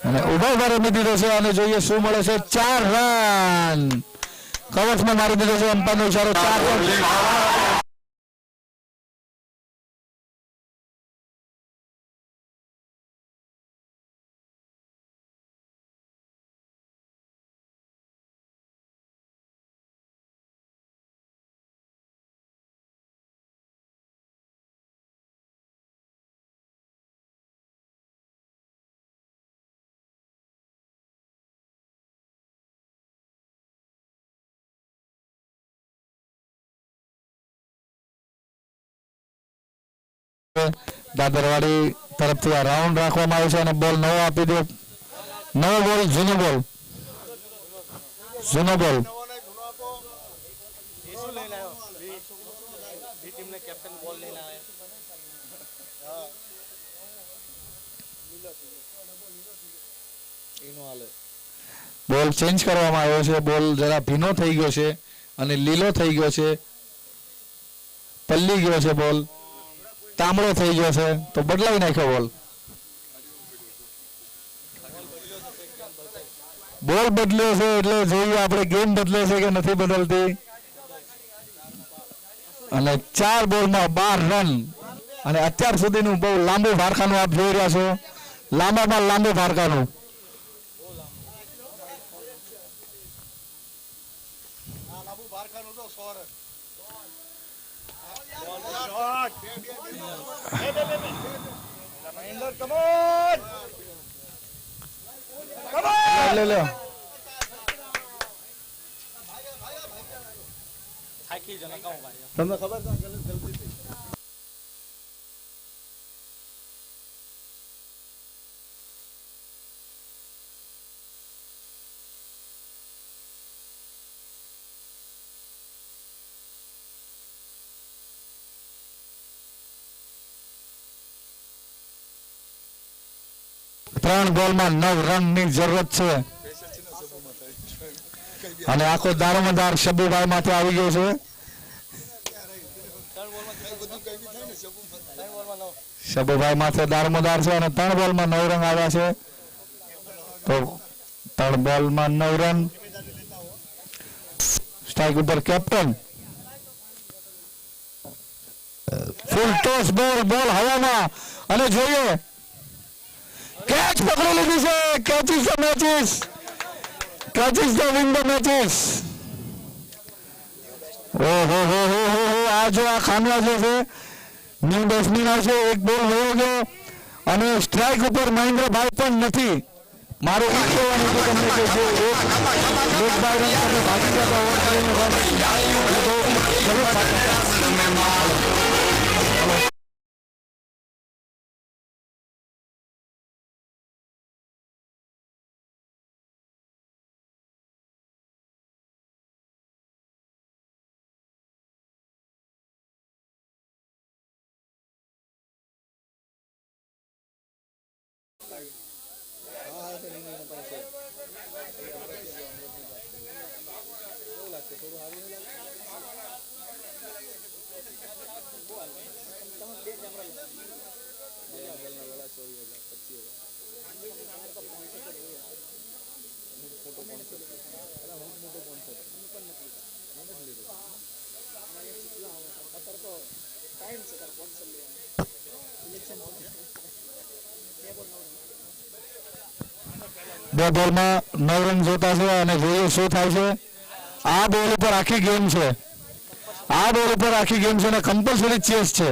અને ઉભા રમી દીધો છે અને જોઈએ શું મળે છે. 4 રન કવચમાં મારી દીધો છે અમ્પાયરનો ઈશારો. 4 રન. દાદરવાડી તરફથી આ રાઉન્ડ રાખવામાં આવ્યો છે અને બોલ નવો આપી દો. નવો બોલ, જૂનો બોલ, જૂનો બોલ. બોલ ચેન્જ કરવામાં આવ્યો છે. બોલ જરા ભીનો થઈ ગયો છે અને લીલો થઈ ગયો છે, પલ્લી ગયો છે બોલ, તાંબડો થઈ ગયો છે તો બદલાવી નાખ્યો બોલ. બોલ બદલ્યો છે એટલે જોઈએ આપણે ગેમ બદલે છે કે નથી બદલતી. અને 4 બોલમાં 12 રન અને અત્યાર સુધીનું બહુ લાંબુ ભારખાનું આપ જોઈ રહ્યા છો, લાંબામાં લાંબુ ભારખાનું. લે લે તમને ખબર છે જલ્દી ત્રણ બોલમાં 9 રનની જરૂરત છે અને આખો દારોમદાર શબુભાઈ માંથી આવી ગયો છે. શબુભાઈ માથે દારમોદાર છે અને 3 બોલમાં 9 રન આવ્યા છે. તો 3 બોલમાં 9 રન. સ્ટ્રાઇક ઉપર કેપ્ટન. ફૂલ ટોસ બોલ હવામાં અને જોઈએ કેચ પકડી લીધી છે. Catch is the matches. Catch is the win the matches. ઓહો હો હો હો આ જો આ ખામિયા છે ન્યૂ બેટ્સમેન આવશે. એક બોલ વયો ગયો અને સ્ટ્રાઇક ઉપર મહેન્દ્રભાઈ પણ નથી. મારું એ કહેવાનું છે તમને કે જો એક બાય રન તમે ભાગી જતા હોવ બે બોલમાં 9 રન જોતા છે અને જોઈએ શું થાય છે. આ બોલ ઉપર આખી ગેમ છે. આ બોલ ઉપર આખી ગેમ છે અને કમ્પલસરી ચેસ છે.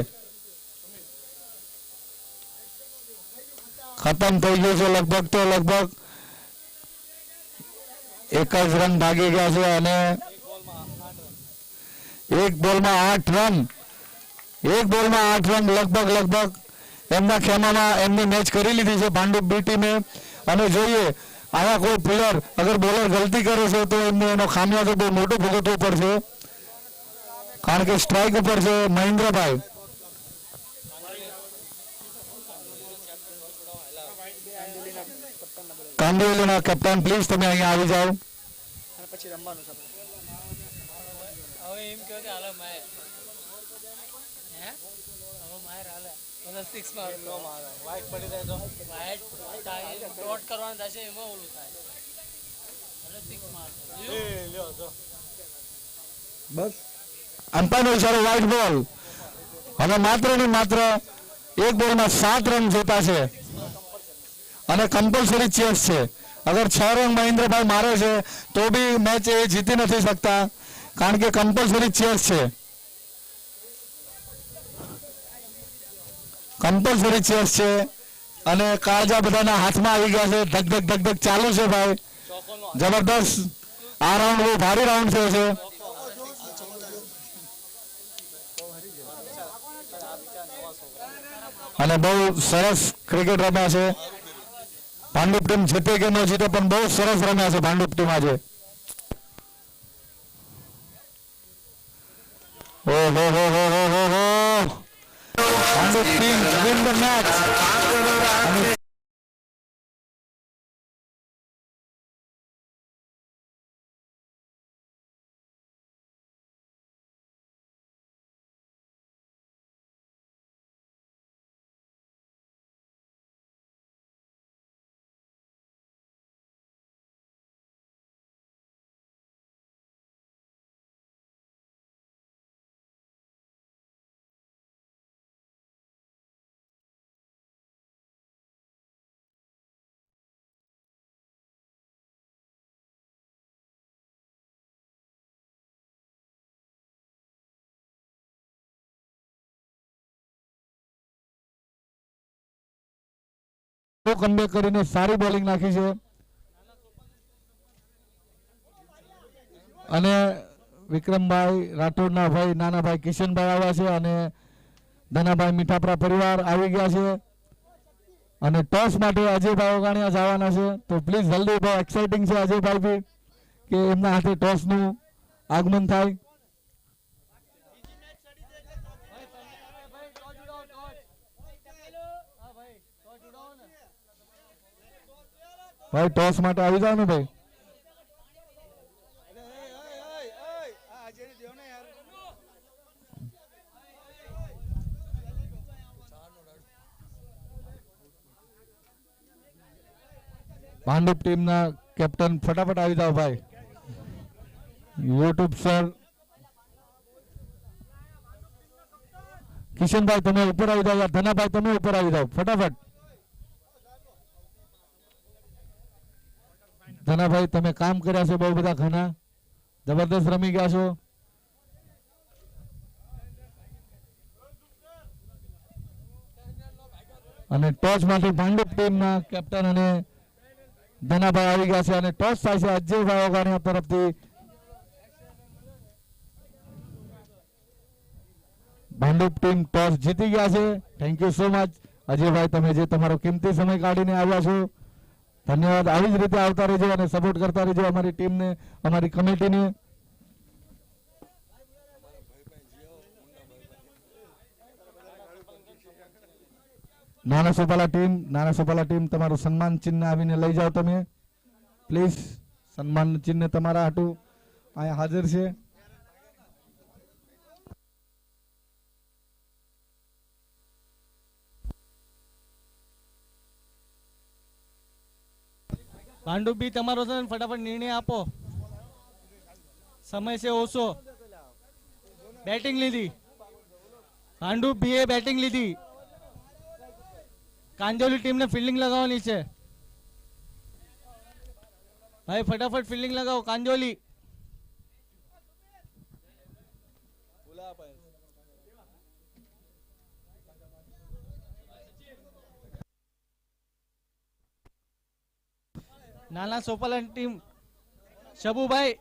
ખતમ થઈ ગયું છે લગભગ. તો લગભગ એક જ રન ભાગી ગયા છે અને એક બોલમાં 8 રન. એક બોલમાં 8 રન લગભગ એમના ખેમામાં એમની મેચ કરી લીધી છે ભાંડુપ બી ટીમે. અને જોઈએ આવા કોઈ પ્લેયર અગર બોલર ગલતી કરે છે તો એમને એનો ખામિયાજો બહુ મોટો ભોગવવો પડશે. કારણ કે સ્ટ્રાઇક ઉપર છે મહેન્દ્રભાઈ. કાંદિવલીના કેપ્ટન પ્લીઝ તમે અહીંયા આવી જાઓ. પછી રમવાનું છે હવે એમ કહો કે હાલો માય હે હવે માય હાલે મને 6 માં નો મારે વાઇટ પડી જાય તો વાઇટ ડોટ કરવાનું થશે એમાં ઓલું થાય એટલે 6 માર એ લ્યો તો બસ અંપાયરનો ઈશારો વાઇટ બોલ. હવે માત્ર ને માત્ર એક બોલમાં 7 રન જોતા છે અને કમ્પલસરી ચેસ છે. અગર 6 રન મહેન્દ્રભાઈ મારે છે તો બી મેચ એ જીતી નથી શકતા કારણ કે કમ્પલસરી ચેસ છે. કમ્પલસરી ચેસ છે અને કાળજા બધાના હાથમાં આવી ગયા છે. ધક ધક ચાલુ છે ભાઈ. જબરદસ્ત. આ રાઉન્ડ બહુ ભારે રાઉન્ડ થયો છે. અને બહુ સરસ ક્રિકેટ રમ્યા છે. ભાંડુપ ટીમ જીતે કે ન જીતે પણ બહુ સરસ રમ્યા છે ભાંડુપ ટીમ આજે. ઓહો હો હો હો હો હો. Bhandup team win the match. Comeback કરીને સારી બોલિંગ નાખી છે અને વિક્રમભાઈ રાઠોડના ભાઈ નાના ભાઈ કિશનભાઈ આવ્યા છે અને ધનાભાઈ મીઠાપરા પરિવાર આવી ગયા છે અને ટોસ માટે અજયભાઈ ઓગાણિયા જવાના છે. તો પ્લીઝ જલ્દી બહુ એક્સાઇટિંગ છે અજયભાઈ બી કે એમના હાથે ટોસનું આગમન થાય. ભાઈ ટોસ માટે આવી જાવ ને ભાઈ. ભાંડુપ ટીમના કેપ્ટન ફટાફટ આવી જાઓ ભાઈ. યુટ્યુબ સર કિશનભાઈ તમે ઉપર આવી જાઓ યાર. ધનાભાઈ તમે ઉપર આવી જાઓ ફટાફટ. ધનાભાઈ તમે કામ કર્યા છે બહુ બધા ઘણા, જબરદસ્ત રમી ગયા છો. અને ટોચ માટે ભાંડુપ ટીમના કેપ્ટન અને ધનાભાઈ આવી ગયા છે અને ટોચ થાય છે અજયભાઈ ઓગાણિયા તરફથી. ભાંડુપ ટીમ ટોસ જીતી ગયા છે. Thank you so much Ajaybhai, તમે જે તમારો કિંમતી સમય કાઢીને આવ્યા છો. ધન્યવાદ. આવી જ રીતે આવતા રહેજો અને સપોર્ટ કરતા રહેજો અમારી ટીમને, અમારી કમિટીને. નાના સોપાલા ટીમ તમારું સન્માન ચિહ્ન આવીને લઈ જાઓ તમે પ્લીઝ. સન્માન ચિહ્ન તમારા હાટું અહીંયા હાજર છે. ભાંડુપ બી તમારો છે ને, ફટાફટ નિર્ણય આપો. સમય છે ઓછો. બેટિંગ લીધી, ભાંડુપ બી એ બેટિંગ લીધી. કાંજોલી ટીમને ફિલ્ડિંગ લગાવવાની છે ભાઈ, ફટાફટ ફિલ્ડિંગ લગાવો કાંજોલી. નાના સોપાલા ટીમ શબુભાઈ